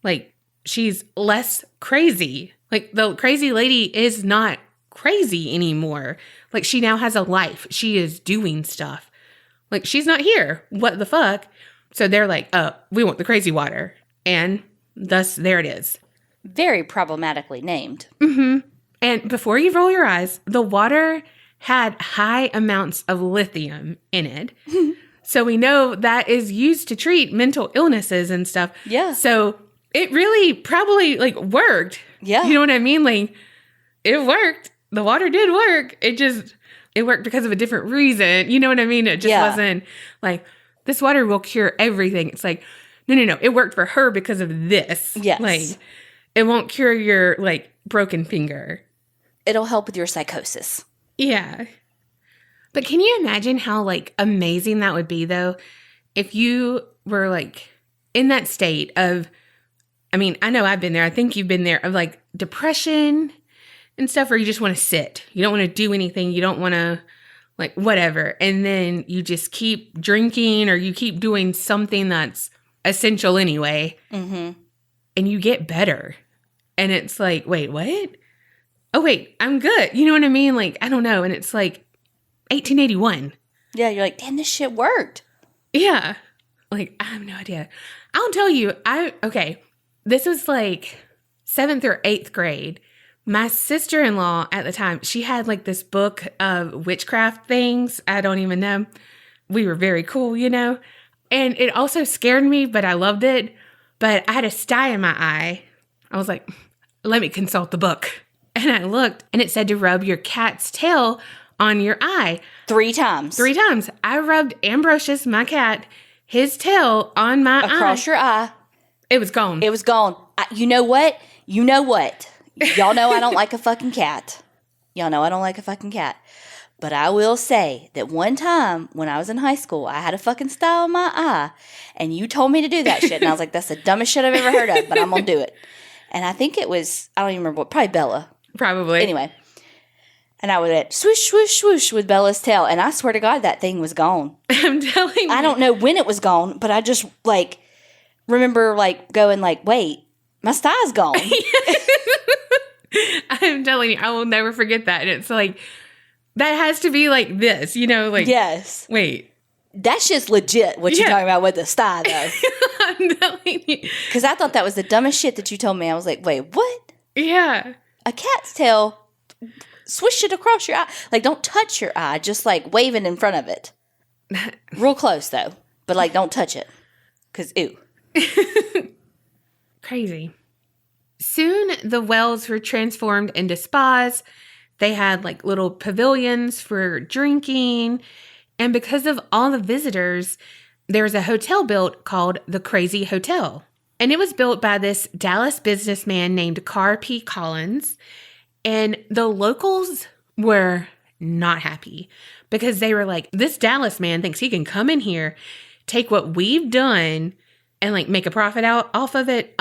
like she's less crazy. Like the crazy lady is not crazy anymore. Like she now has a life. She is doing stuff. Like she's not here. What the fuck? So they're like, oh, we want the crazy water. And thus there it is. Very problematically named. Mm-hmm. And before you roll your eyes, the water had high amounts of lithium in it. So we know that is used to treat mental illnesses and stuff. Yeah. So it really probably like worked. Yeah. You know what I mean? Like it worked. The water did work. It worked because of a different reason. You know what I mean? It just wasn't like this water will cure everything. It's like, no. It worked for her because of this. Yes. Like it won't cure your like broken finger. It'll help with your psychosis. Yeah. But can you imagine how like amazing that would be though? If you were like in that state of, I mean, I know I've been there. I think you've been there of like depression and stuff where you just want to sit. You don't want to do anything. You don't want to like whatever. And then you just keep drinking or you keep doing something that's essential anyway. Mm-hmm. And you get better. And it's like, wait, what? Oh, wait, I'm good. You know what I mean? Like, I don't know. And it's like 1881. Yeah, you're like, damn, this shit worked. Yeah. Like, I have no idea. I'll tell you, this was like 7th or 8th grade. My sister-in-law at the time, she had like this book of witchcraft things. I don't even know. We were very cool, And it also scared me, but I loved it. But I had a sty in my eye. I was like, let me consult the book. And I looked, and it said to rub your cat's tail on your eye. 3 times. 3 times. I rubbed Ambrosius, my cat, his tail on my eye. Across your eye. It was gone. It was gone. You know what? You know what? Y'all know I don't like a fucking cat. Y'all know I don't like a fucking cat. But I will say that one time when I was in high school, I had a fucking sty on my eye, and you told me to do that shit. And I was like, that's the dumbest shit I've ever heard of, but I'm going to do it. And I think it was, I don't even remember what, probably Bella. Probably. Anyway. And I would swoosh, swoosh, swoosh with Bella's tail. And I swear to God, that thing was gone. I'm telling you. I don't know when it was gone, but I just, like, remember, like, going, like, wait, my sty's gone. I'm telling you, I will never forget that. And it's like, that has to be like this, you know? Like, yes. Wait. That shit's legit, what you're talking about with the sty, though. I'm telling you. Because I thought that was the dumbest shit that you told me. I was like, wait, what? Yeah. A cat's tail, swish it across your eye. Like, don't touch your eye. Just, like, wave it in front of it. Real close, though. But, like, don't touch it. Because, ew. Crazy. Soon, the wells were transformed into spas. They had, like, little pavilions for drinking. And because of all the visitors, there was a hotel built called the Crazy Hotel. And it was built by this Dallas businessman named Carr P. Collins. And the locals were not happy because they were like, this Dallas man thinks he can come in here, take what we've done, and, like, make a profit off of it.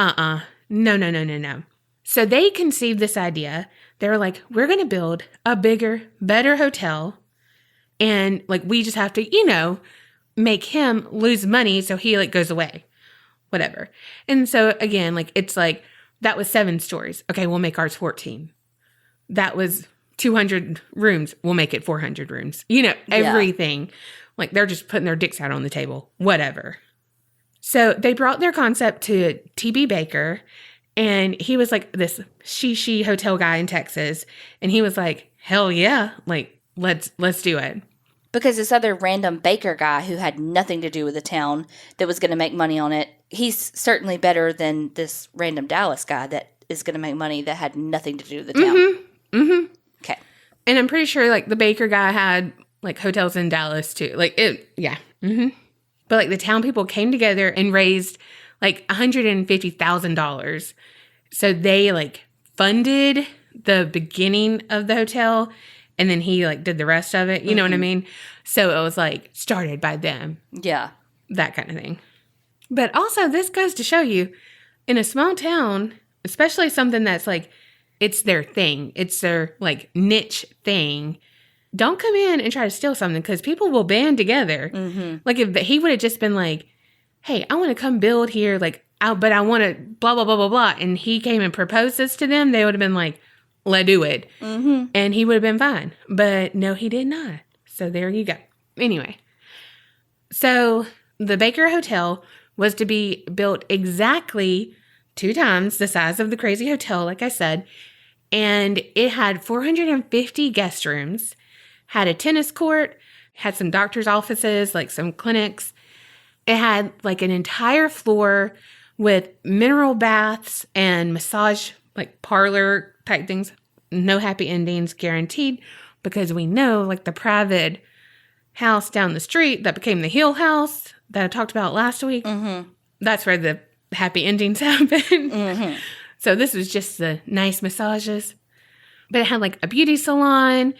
No. So they conceived this idea. They were like, we're going to build a bigger, better hotel. And, like, we just have to, you know, make him lose money so he, like, goes away. Whatever. And so, again, like, it's like, that was 7 stories. Okay, we'll make ours 14. That was 200 rooms. We'll make it 400 rooms. You know, everything. Yeah. Like, they're just putting their dicks out on the table. Whatever. So they brought their concept to T.B. Baker, and he was like this she hotel guy in Texas, and he was like, hell yeah, like, let's do it. Because this other random baker guy who had nothing to do with the town that was going to make money on it, he's certainly better than this random Dallas guy that is going to make money that had nothing to do with the town. Mm-hmm. Okay. And I'm pretty sure, like, the baker guy had, like, hotels in Dallas, too. Like, it, yeah. Mm-hmm. But, like, the town people came together and raised, like, $150,000. So they, like, funded the beginning of the hotel, and then he, like, did the rest of it. You know what I mean? So it was, like, started by them. Yeah. That kind of thing. But also, this goes to show you, in a small town, especially something that's, like, it's their thing. It's their, like, niche thing. Don't come in and try to steal something because people will band together. Mm-hmm. Like, if he would have just been like, hey, I want to come build here, like, but I want to blah, blah, blah, blah, blah. And he came and proposed this to them, they would have been like, let's do it. Mm-hmm. And he would have been fine. But no, he did not. So there you go. Anyway. So the Baker Hotel was to be built exactly 2 times the size of the Crazy Hotel, like I said. And it had 450 guest rooms, had a tennis court, had some doctor's offices, like some clinics. It had, like, an entire floor with mineral baths and massage, like, parlor type things. No happy endings guaranteed, because we know, like, the private house down the street that became the Hill House that I talked about last week, that's where the happy endings happen. So this was just the nice massages. But it had, like, a beauty salon,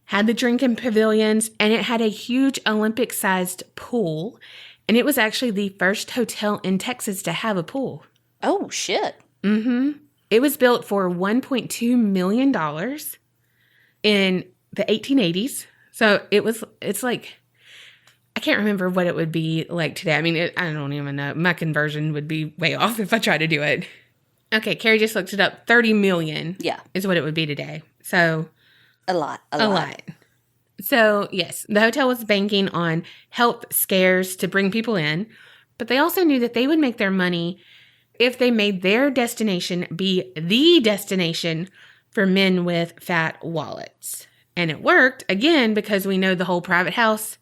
had the drinking pavilions, and it had a huge Olympic-sized pool. And it was actually the first hotel in Texas to have a pool. Oh, shit. Mm-hmm. It was built for $1.2 million in the 1880s. So it's like, I can't remember what it would be like today. I mean, I don't even know. My conversion would be way off if I try to do it. Okay, Kerri just looked it up. 30 million is what it would be today. So a lot. So, yes, the hotel was banking on health scares to bring people in, but they also knew that they would make their money if they made their destination be the destination for men with fat wallets. And it worked, again, because we know the whole private house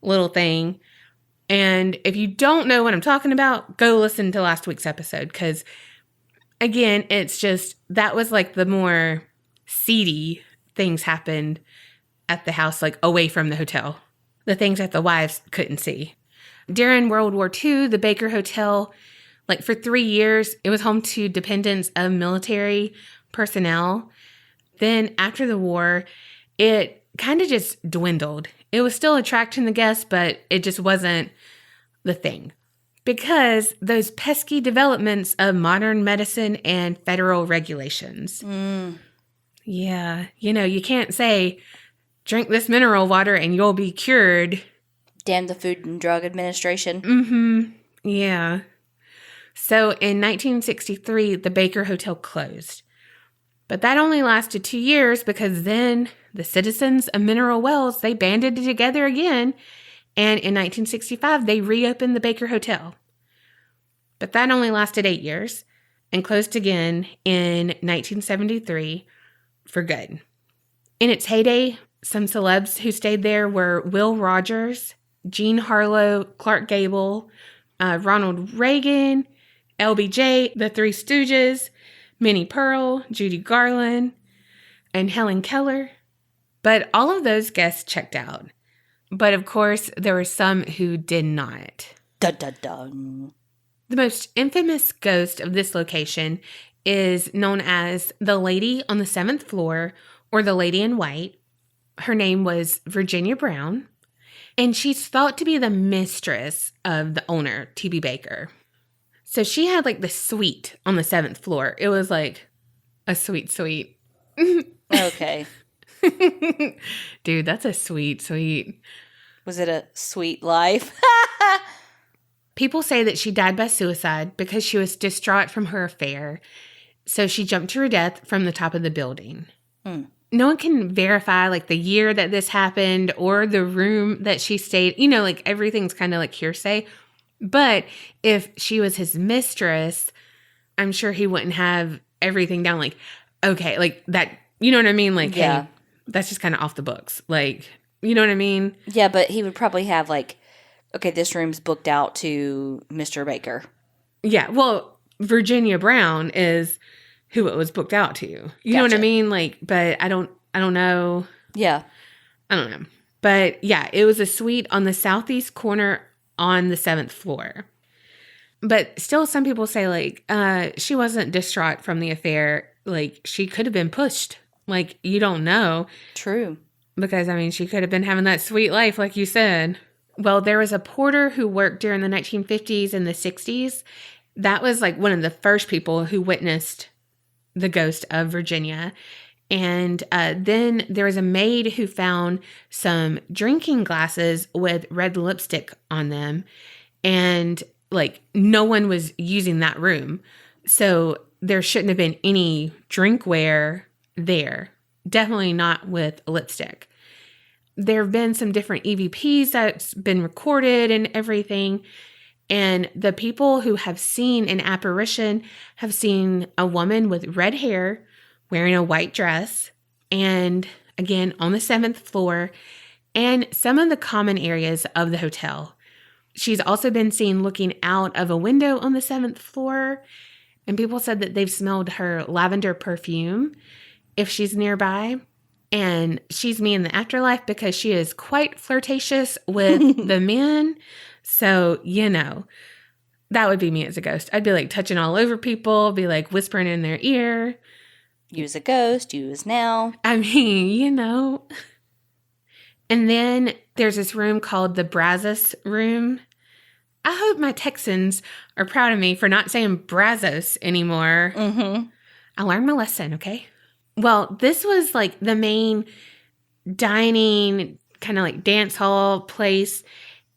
little thing. And if you don't know what I'm talking about, go listen to last week's episode, because, again, it's just, that was like the more seedy things happened at the house, like away from the hotel, the things that the wives couldn't see. During World War II, the Baker Hotel, like for 3 years, it was home to dependents of military personnel. Then after the war, it kind of just dwindled. It was still attracting the guests, but it just wasn't the thing. Because those pesky developments of modern medicine and federal regulations. Yeah, you can't say, drink this mineral water and you'll be cured. Damn the Food and Drug Administration. Yeah. So in 1963, the Baker Hotel closed. But that only lasted 2 years because then the citizens of Mineral Wells, they banded together again. And in 1965, they reopened the Baker Hotel. But that only lasted 8 years and closed again in 1973 for good. In its heyday, some celebs who stayed there were Will Rogers, Jean Harlow, Clark Gable, Ronald Reagan, LBJ, the Three Stooges, Minnie Pearl, Judy Garland, and Helen Keller. But all of those guests checked out. But of course, there were some who did not. Dun, dun, dun. The most infamous ghost of this location is known as the Lady on the 7th Floor, or the Lady in White. Her name was Virginia Brown, and she's thought to be the mistress of the owner, T.B. Baker. So she had like the suite on the 7th floor. It was like a sweet suite. Okay. Dude, that's a sweet suite. Was it a sweet life? People say that she died by suicide because she was distraught from her affair. So she jumped to her death from the top of the building. No one can verify like the year that this happened or the room that she stayed. Like everything's kind of like hearsay. But if she was his mistress, I'm sure he wouldn't have everything down like, okay, like that, you know what I mean? Like, yeah. Hey, that's just kind of off the books. Like, you know what I mean? Yeah, but he would probably have like, okay, this room's booked out to Mr. Baker. Yeah, well, Virginia Brown is who it was booked out to. You know what I mean? Like, but I don't know. Yeah. I don't know. But yeah, it was a suite on the southeast corner on the 7th floor. But still, some people say, like, she wasn't distraught from the affair. Like, she could have been pushed. Like, you don't know. True. Because, I mean, she could have been having that sweet life, like you said. Well, there was a porter who worked during the 1950s and the 60s. That was, like, one of the first people who witnessed the ghost of Virginia. And then there was a maid who found some drinking glasses with red lipstick on them. And like no one was using that room. So there shouldn't have been any drinkware there. Definitely not with lipstick. There have been some different EVPs that's been recorded and everything. And the people who have seen an apparition have seen a woman with red hair wearing a white dress, and again, on the 7th floor, and some of the common areas of the hotel. She's also been seen looking out of a window on the 7th floor, and people said that they've smelled her lavender perfume if she's nearby. And she's me in the afterlife because she is quite flirtatious with the men. So, that would be me as a ghost. I'd be like touching all over people, be like whispering in their ear. Use a ghost, use now. I mean, And then there's this room called the Brazos room. I hope my Texans are proud of me for not saying Brazos anymore. I learned my lesson, okay? Well, this was like the main dining, kind of like dance hall place.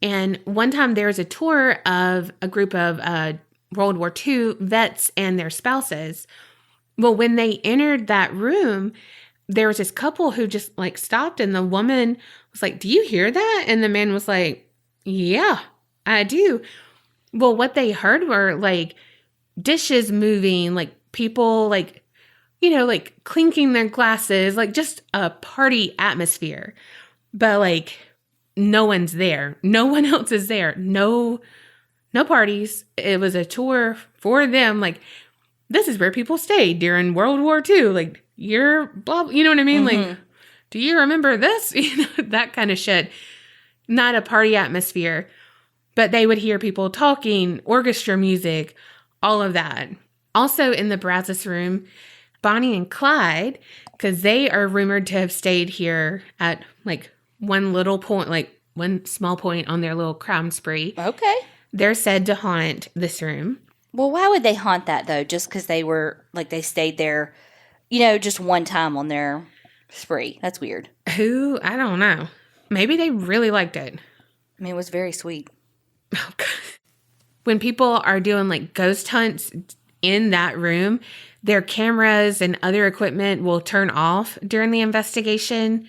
And one time there was a tour of a group of World War II vets and their spouses. Well, when they entered that room, there was this couple who just like stopped, and the woman was like, "Do you hear that?" And the man was like, "Yeah, I do." Well, what they heard were like dishes moving, like people like, like clinking their glasses, like just a party atmosphere. But like no one's there. No one else is there. No parties. It was a tour for them. Like, this is where people stayed during World War II. Like, you're blah, you know what I mean? Like, do you remember this? That kind of shit. Not a party atmosphere, but they would hear people talking, orchestra music, all of that. Also in the Brazos room, Bonnie and Clyde, because they are rumored to have stayed here at one little point, one small point on their little crime spree. Okay. They're said to haunt this room. Well, why would they haunt that, though? Just because they were, they stayed there, just one time on their spree. That's weird. I don't know. Maybe they really liked it. I mean, it was very sweet. Oh, God. When people are doing ghost hunts in that room, their cameras and other equipment will turn off during the investigation.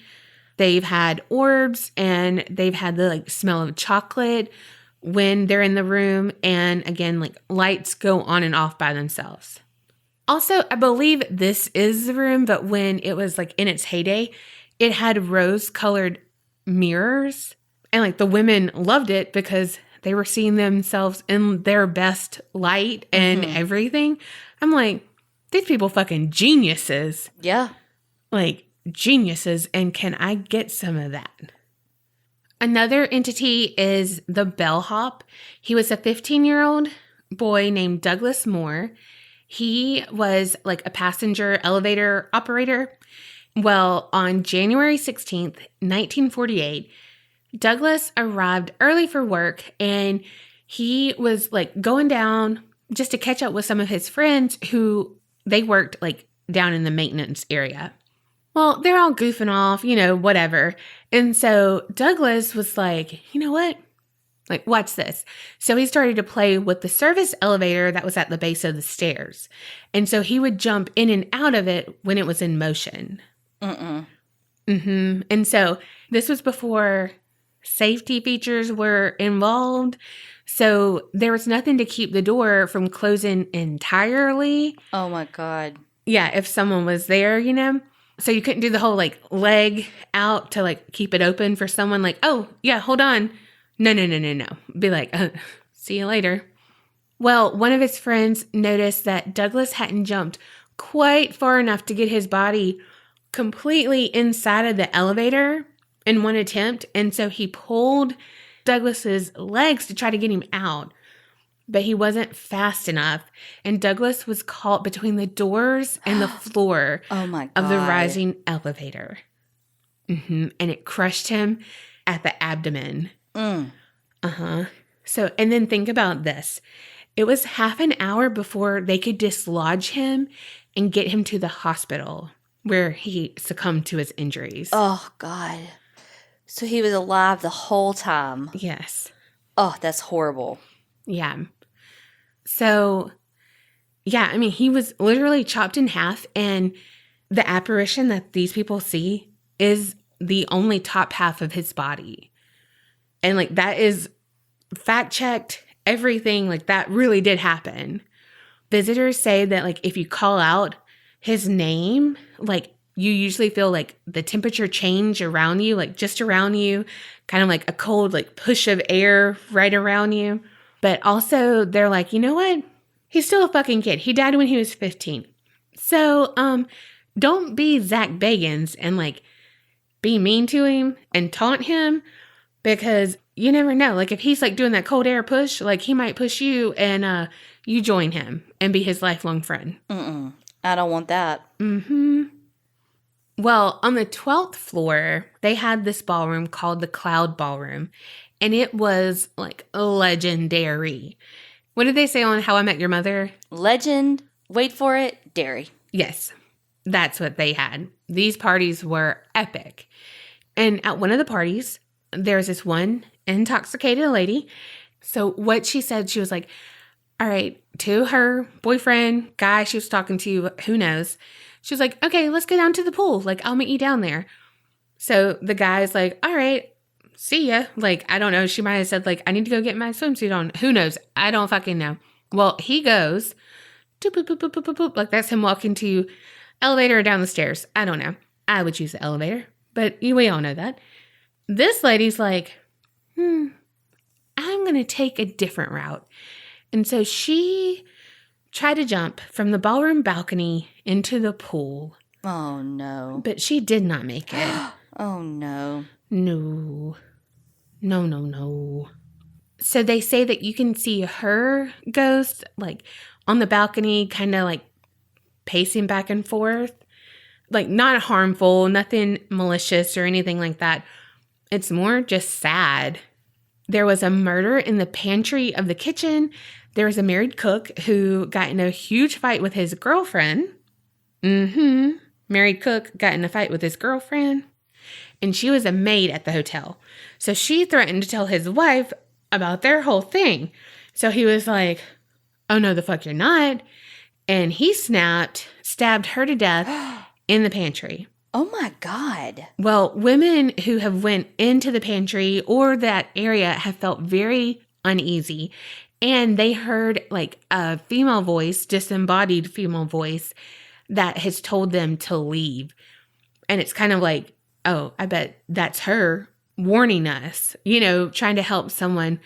They've had orbs and they've had the smell of chocolate when they're in the room. And again, lights go on and off by themselves. Also, I believe this is the room, but when it was in its heyday, it had rose-colored mirrors. And the women loved it because they were seeing themselves in their best light and everything. I'm like, these people fucking geniuses. Yeah. Geniuses. And can I get some of that? Another entity is the bellhop. He was a 15-year-old boy named Douglas Moore. He was a passenger elevator operator. Well, on January 16th, 1948, Douglas arrived early for work and he was going down just to catch up with some of his friends who they worked down in the maintenance area. Well, they're all goofing off, whatever. And so Douglas was you know what? Watch this. So he started to play with the service elevator that was at the base of the stairs. And so he would jump in and out of it when it was in motion. And so this was before safety features were involved. So there was nothing to keep the door from closing entirely. Oh my God. Yeah, if someone was there, So you couldn't do the whole leg out to keep it open for someone oh, yeah, hold on. No. Be see you later. Well, one of his friends noticed that Douglas hadn't jumped quite far enough to get his body completely inside of the elevator in one attempt. And so he pulled Douglas's legs to try to get him out. But he wasn't fast enough. And Douglas was caught between the doors and the floor oh my God. Of the rising elevator. And it crushed him at the abdomen. So, and then think about this. It was half an hour before they could dislodge him and get him to the hospital where he succumbed to his injuries. Oh, God. So he was alive the whole time. Yes. Oh, that's horrible. Yeah. So, yeah, I mean, he was literally chopped in half, and the apparition that these people see is the only top half of his body. And, that is fact-checked, everything, that really did happen. Visitors say that, if you call out his name, you usually feel, the temperature change around you, just around you, kind of a cold, push of air right around you. But also, they're you know what? He's still a fucking kid. He died when he was 15. So, don't be Zach Bagans and, be mean to him and taunt him because you never know. If he's, doing that cold air push, he might push you and you join him and be his lifelong friend. I don't want that. Well, on the 12th floor, they had this ballroom called the Cloud Ballroom. And it was, legendary. What did they say on How I Met Your Mother? Legend, wait for it, dairy. Yes, that's what they had. These parties were epic. And at one of the parties, there was this one intoxicated lady. So what she said, she was all right, to her boyfriend, guy she was talking to, who knows. She was okay, let's go down to the pool. I'll meet you down there. So the guy's all right. See ya. I don't know. She might have said, I need to go get my swimsuit on. Who knows? I don't fucking know. Well, he goes, doop, boop, boop, boop, boop, boop, boop. That's him walking to elevator or down the stairs. I don't know. I would choose the elevator, but we all know that. This lady's I'm going to take a different route. And so she tried to jump from the ballroom balcony into the pool. Oh, no. But she did not make it. Oh, no. No. No, no, no. So they say that you can see her ghost, like, on the balcony, kind of, like, pacing back and forth. Like, not harmful, nothing malicious or anything like that. It's more just sad. There was a murder in the pantry of the kitchen. There was a married cook who got in a huge fight with his girlfriend. Married cook got in a fight with his girlfriend. And she was a maid at the hotel. So she threatened to tell his wife about their whole thing. So he was like, oh, no, the fuck you're not. And he snapped, stabbed her to death in the pantry. Oh, my God. Well, women who have went into the pantry or that area have felt very uneasy. And they heard like a female voice, disembodied female voice, that has told them to leave. And it's kind of like, oh, I bet that's her warning us, you know, trying to help someone,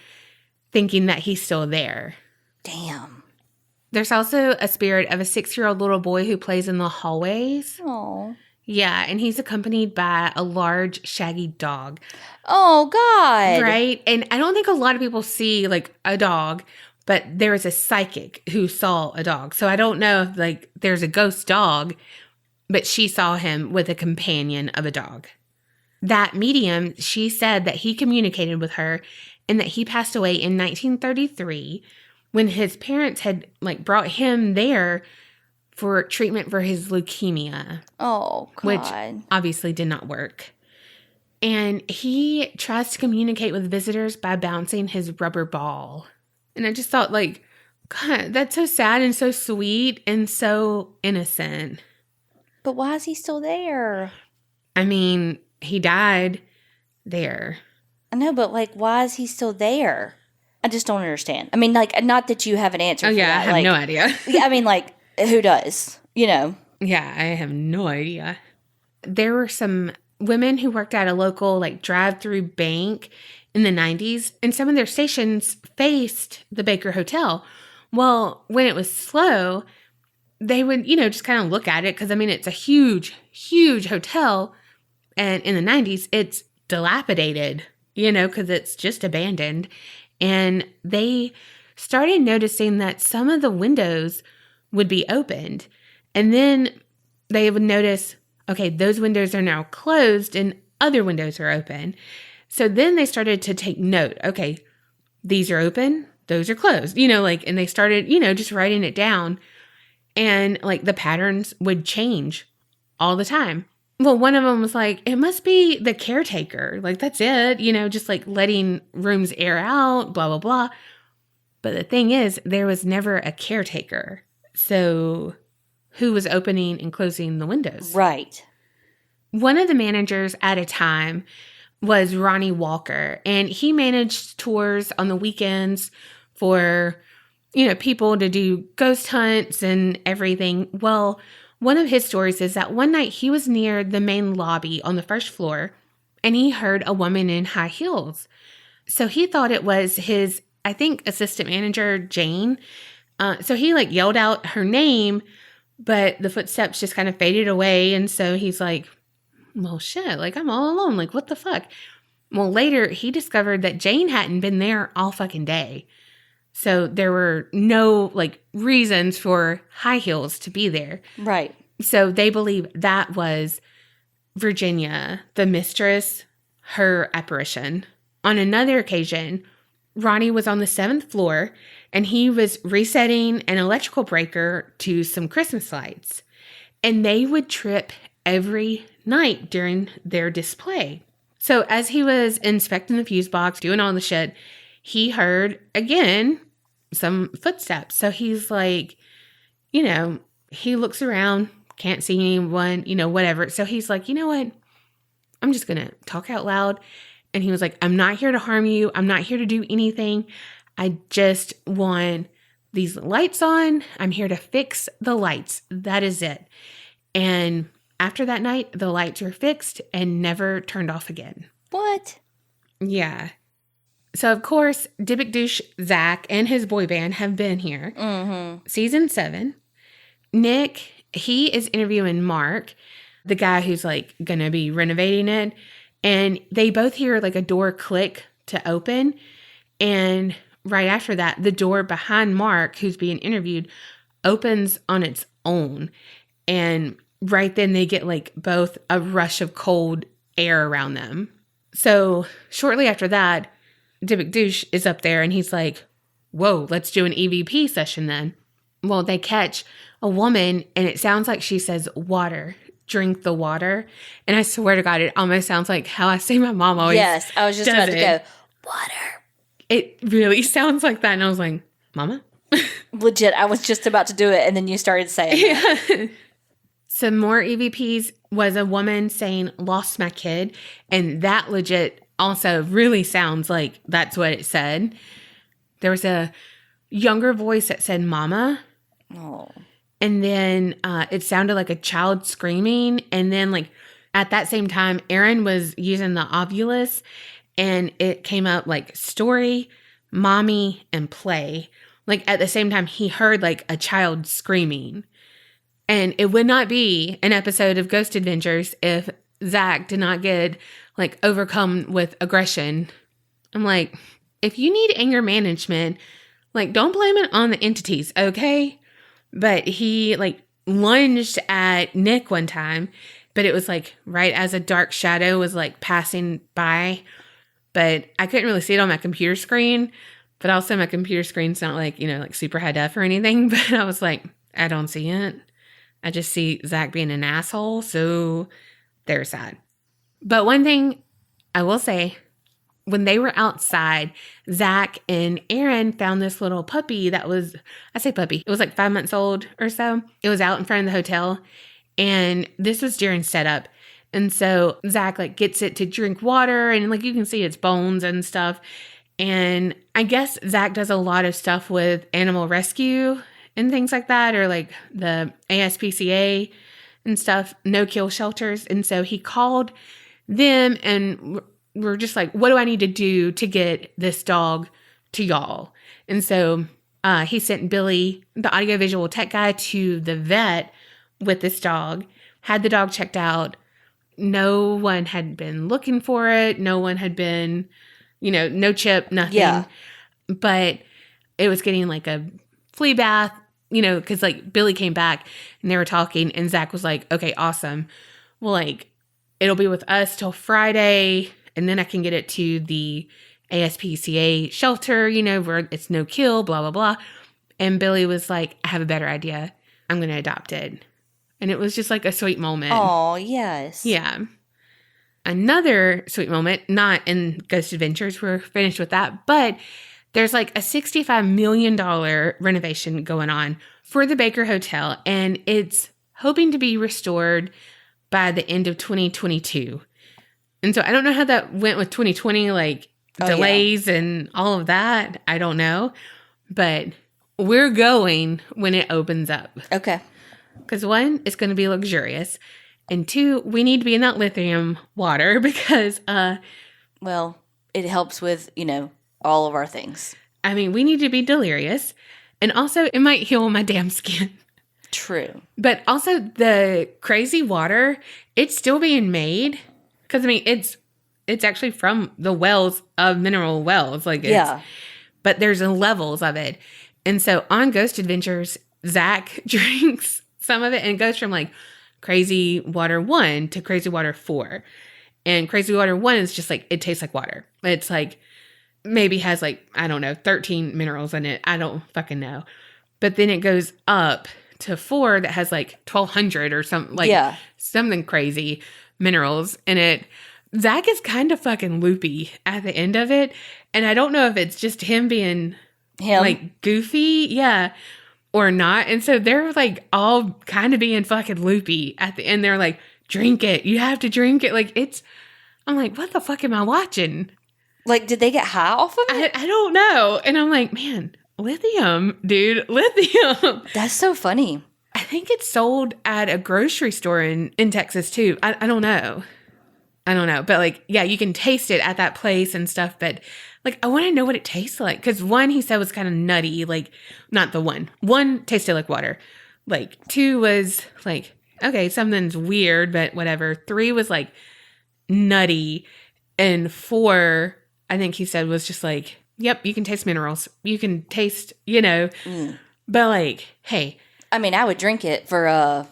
thinking that he's still there. Damn. There's also a spirit of a 6-year-old little boy who plays in the hallways. Oh. Yeah, and he's accompanied by a large, shaggy dog. Oh, God. Right? And I don't think a lot of people see, like, a dog, but there is a psychic who saw a dog. So I don't know if, like, there's a ghost dog, but she saw him with a companion of a dog. That medium, she said that he communicated with her and that he passed away in 1933 when his parents had, like, brought him there for treatment for his leukemia. Oh, God. Which obviously did not work. And he tries to communicate with visitors by bouncing his rubber ball. And I just thought, like, God, that's so sad and so sweet and so innocent. But why is he still there? I mean, he died there. I know, but, like, why is he still there? I just don't understand. I mean, like, not that you have an answer Oh, for yeah, that. I have like, no idea. Yeah, I mean, like, who does? You know? Yeah, I have no idea. There were some women who worked at a local, like, drive-through bank in the 90s, and some of their stations faced the Baker Hotel. Well, when it was slow, they would, you know, just kind of look at it because, I mean, it's a huge, huge hotel, and in the 90s, it's dilapidated, you know, because it's just abandoned. And they started noticing that some of the windows would be opened. And then they would notice, okay, those windows are now closed and other windows are open. So then they started to take note. Okay, these are open, those are closed, you know, like, and they started, you know, just writing it down. And like the patterns would change all the time. Well, one of them was like, it must be the caretaker. Like, that's it, you know, just like letting rooms air out, blah, blah, blah. But the thing is, there was never a caretaker. So who was opening and closing the windows? Right. One of the managers at a time was Ronnie Walker, and he managed tours on the weekends for, you know, people to do ghost hunts and everything. Well, one of his stories is that one night he was near the main lobby on the first floor, and he heard a woman in high heels. So he thought it was his, I think, assistant manager, Jane. So he like yelled out her name, but the footsteps just kind of faded away. And so he's like, well, shit, like I'm all alone. Like, what the fuck? Well, later he discovered that Jane hadn't been there all fucking day. So there were no like reasons for high heels to be there. Right. So they believe that was Virginia, the mistress, her apparition. On another occasion, Ronnie was on the 7th floor and he was resetting an electrical breaker to some Christmas lights. And they would trip every night during their display. So as he was inspecting the fuse box, doing all the shit, he heard, again, some footsteps. So he's like, you know, he looks around, can't see anyone, you know, whatever. So he's like, you know what? I'm just going to talk out loud. And he was like, I'm not here to harm you. I'm not here to do anything. I just want these lights on. I'm here to fix the lights. That is it. And after that night, the lights were fixed and never turned off again. What? Yeah. So, of course, Dybbuk douche Zach and his boy band have been here. Mm-hmm. Season 7. Nick He is interviewing Mark, the guy who's like going to be renovating it. And they both hear like a door click to open. And right after that, the door behind Mark, who's being interviewed, opens on its own. And right then they get like both a rush of cold air around them. So shortly after that, Dybbuk Douche is up there and he's like, whoa, let's do an EVP session then. Well, they catch a woman and it sounds like she says water, drink the water. And I swear to God, it almost sounds like how I say my mom always Yes, I was just about to go, water. It really sounds like that. And I was like, Mama? Legit, I was just about to do it and then you started saying that. Some more EVPs was a woman saying, lost my kid. And that legit also really sounds like that's what it said. There was a younger voice that said, Mama. Oh. And then it sounded like a child screaming. And then like at that same time, Aaron was using the Ovulus and it came up like story, mommy, and play. Like at the same time, he heard like a child screaming. And it would not be an episode of Ghost Adventures if Zach did not get like overcome with aggression. I'm like, if you need anger management, like don't blame it on the entities, okay? But he like lunged at Nick one time, but it was like right as a dark shadow was like passing by. But I couldn't really see it on my computer screen. But also my computer screen's not like, like super high def or anything. But I was like, I don't see it. I just see Zach being an asshole, so there's that. But one thing I will say, when they were outside, Zach and Aaron found this little puppy that was, I say puppy, it was like 5 months old or so. It was out in front of the hotel, and this was during setup. And so Zach like gets it to drink water, and like you can see its bones and stuff. And I guess Zach does a lot of stuff with animal rescue and things like that, or like the ASPCA and stuff, no kill shelters. And so he called them and we're just like, what do I need to do to get this dog to y'all? And so he sent Billy, the audiovisual tech guy, to the vet with this dog, had the dog checked out. No one had been looking for it. No one had been, no chip, nothing. Yeah. But it was getting like a flea bath, because like Billy came back and they were talking and Zach was like, okay, awesome. Well, like it'll be with us till Friday and then I can get it to the ASPCA shelter, where it's no kill, blah, blah, blah. And Billy was like, I have a better idea. I'm going to adopt it. And it was just like a sweet moment. Oh, yes. Yeah. Another sweet moment, not in Ghost Adventures, we're finished with that, but there's like a $65 million renovation going on for the Baker Hotel, and it's hoping to be restored by the end of 2022. And so I don't know how that went with 2020, like delays and all of that. I don't know. But we're going when it opens up. Okay. Because one, it's going to be luxurious. And two, we need to be in that lithium water because... well, it helps with, all of our things. I mean, we need to be delirious. And also, it might heal my damn skin. True. But also, the crazy water, it's still being made. Because, I mean, it's actually from the wells of mineral wells. Like, yeah. But there's levels of it. And so, on Ghost Adventures, Zach drinks some of it. And it goes from, like, Crazy Water 1 to Crazy Water 4. And Crazy Water 1 is just, like, it tastes like water. It's, like... maybe has like, I don't know, 13 minerals in it. I don't fucking know. But then it goes up to 4 that has like 1,200 or something, like something crazy minerals in it. Zach is kind of fucking loopy at the end of it. And I don't know if it's just him being like goofy, or not. And so they're like all kind of being fucking loopy at the end. They're like, drink it. You have to drink it. Like I'm like, what the fuck am I watching? Like, did they get high off of it? I don't know. And I'm like, man, lithium, dude, lithium. That's so funny. I think it's sold at a grocery store in Texas too. I don't know. But like, yeah, you can taste it at that place and stuff. But like, I want to know what it tastes like. Because one, he said was kind of nutty. Like, not the one. One tasted like water. Like 2 was like, okay, something's weird, but whatever. 3 was like nutty. And 4, I think he said, was just like, yep, you can taste minerals. You can taste, but like, hey. I mean, I would drink it for, Well,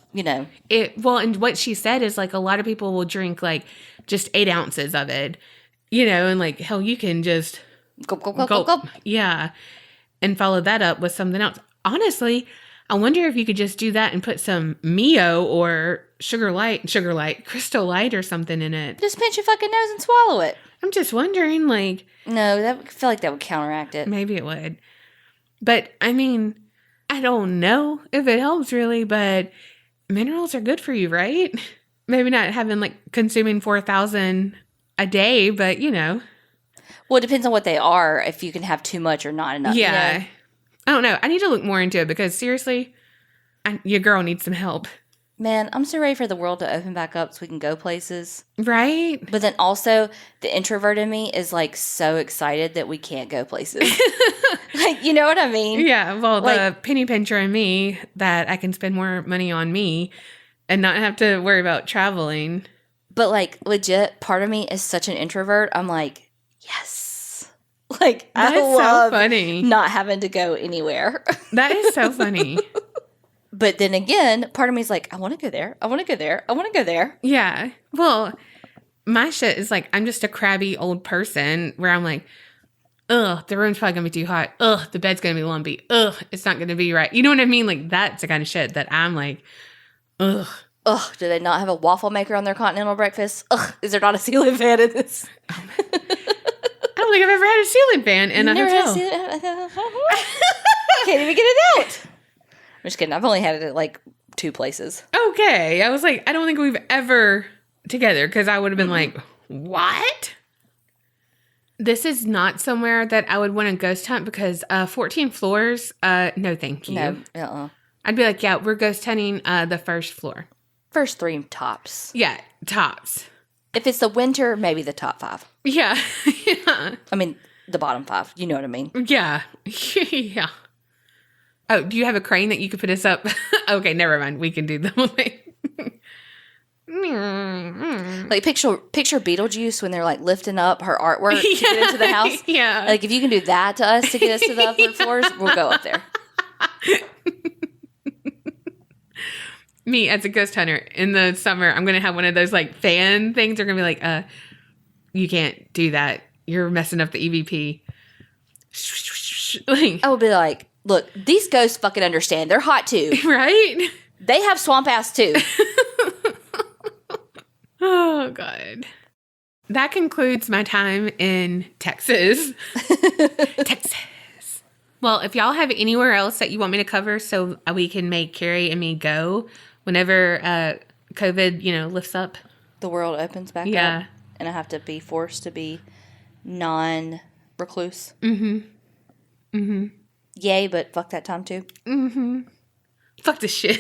and what she said is like a lot of people will drink like just 8 ounces of it, and like, hell, you can just go. Yeah. And follow that up with something else. Honestly, I wonder if you could just do that and put some Mio or Sugar Light, Crystal Light or something in it. Just pinch your fucking nose and swallow it. I'm just wondering, like... No, I feel like that would counteract it. Maybe it would. But, I mean, I don't know if it helps really, but minerals are good for you, right? Maybe not having, like, consuming 4,000 a day, but, Well, it depends on what they are, if you can have too much or not enough. Yeah. I don't know. I need to look more into it because, seriously, your girl needs some help. Man, I'm so ready for the world to open back up so we can go places. Right? But then also, the introvert in me is, like, so excited that we can't go places. Like, you know what I mean? Yeah, well, the penny pincher in me, that I can spend more money on me and not have to worry about traveling. But, like, legit, part of me is such an introvert. I'm like, yes. Like, I love so funny. Not having to go anywhere. That is so funny. But then again, part of me is like, I want to go there. I want to go there. I want to go there. Yeah. Well, my shit is like, I'm just a crabby old person where I'm like, ugh, the room's probably going to be too hot. Ugh, the bed's going to be lumpy. Ugh, it's not going to be right. You know what I mean? Like, that's the kind of shit that I'm like, ugh. Ugh, do they not have a waffle maker on their continental breakfast? Ugh, is there not a ceiling fan in this? I don't think I've ever had a ceiling fan in a hotel. Can't even get it out. I'm just kidding. I've only had it at like 2 places. Okay. I was like, I don't think we've ever together because I would have been like, what? This is not somewhere that I would want to ghost hunt because 14 floors, no thank you. No, I'd be like, yeah, we're ghost hunting the first floor. First 3 tops. Yeah, tops. If it's the winter, maybe the top 5. Yeah. Yeah. I mean, the bottom 5. You know what I mean? Yeah. Yeah. Oh, do you have a crane that you could put us up? Okay, never mind. We can do the whole thing. Like picture Beetlejuice when they're like lifting up her artwork to get into the house. Yeah. Like if you can do that to us to get us to the upper floors, we'll go up there. Me as a ghost hunter in the summer, I'm going to have one of those like fan things. They're going to be like, you can't do that. You're messing up the EVP. Like, I would be like, look, these ghosts fucking understand. They're hot too. Right? They have swamp ass too. Oh, God. That concludes my time in Texas. Texas. Well, if y'all have anywhere else that you want me to cover so we can make Kerri and me go whenever COVID, lifts up. The world opens back up. And I have to be forced to be non-recluse. Mm-hmm. Mm-hmm. Yay, but fuck that time too. Mm-hmm. Fuck this shit.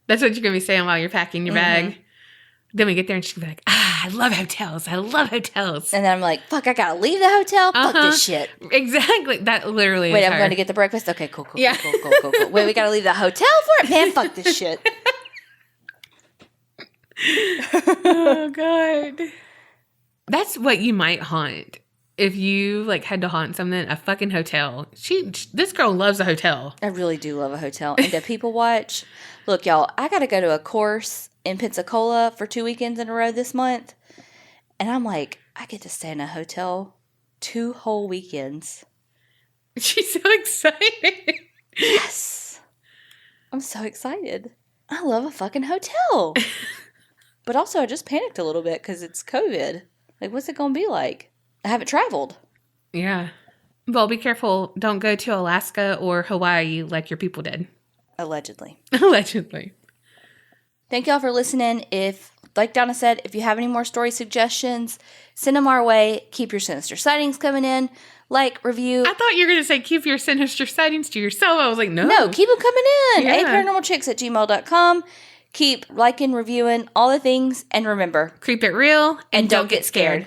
That's what you're going to be saying while you're packing your bag. Then we get there and she's going to be like, I love hotels. I love hotels. And then I'm like, fuck, I got to leave the hotel? Fuck this shit. Exactly. That literally Wait, is I'm her. going to get the breakfast? Okay, cool. Yeah. Cool. Wait, we got to leave the hotel for it? Man, fuck this shit. Oh, God. That's what you might haunt. If you had to haunt something, a fucking hotel. This girl loves a hotel. I really do love a hotel. And to people watch, look, y'all, I got to go to a course in Pensacola for 2 weekends in a row this month. And I'm like, I get to stay in a hotel 2 whole weekends. She's so excited. Yes. I'm so excited. I love a fucking hotel. But also, I just panicked a little bit because it's COVID. Like, what's it going to be like? I haven't traveled. Yeah. Well, be careful. Don't go to Alaska or Hawaii like your people did. Allegedly. Allegedly. Thank y'all for listening. If, like Donna said, if you have any more story suggestions, send them our way. Keep your sinister sightings coming in. Like, review. I thought you were going to say keep your sinister sightings to yourself. I was like, no. No, keep them coming in. Yeah. aparanormalchicks@gmail.com. Keep liking, reviewing, all the things. And remember, keep it real and don't get scared.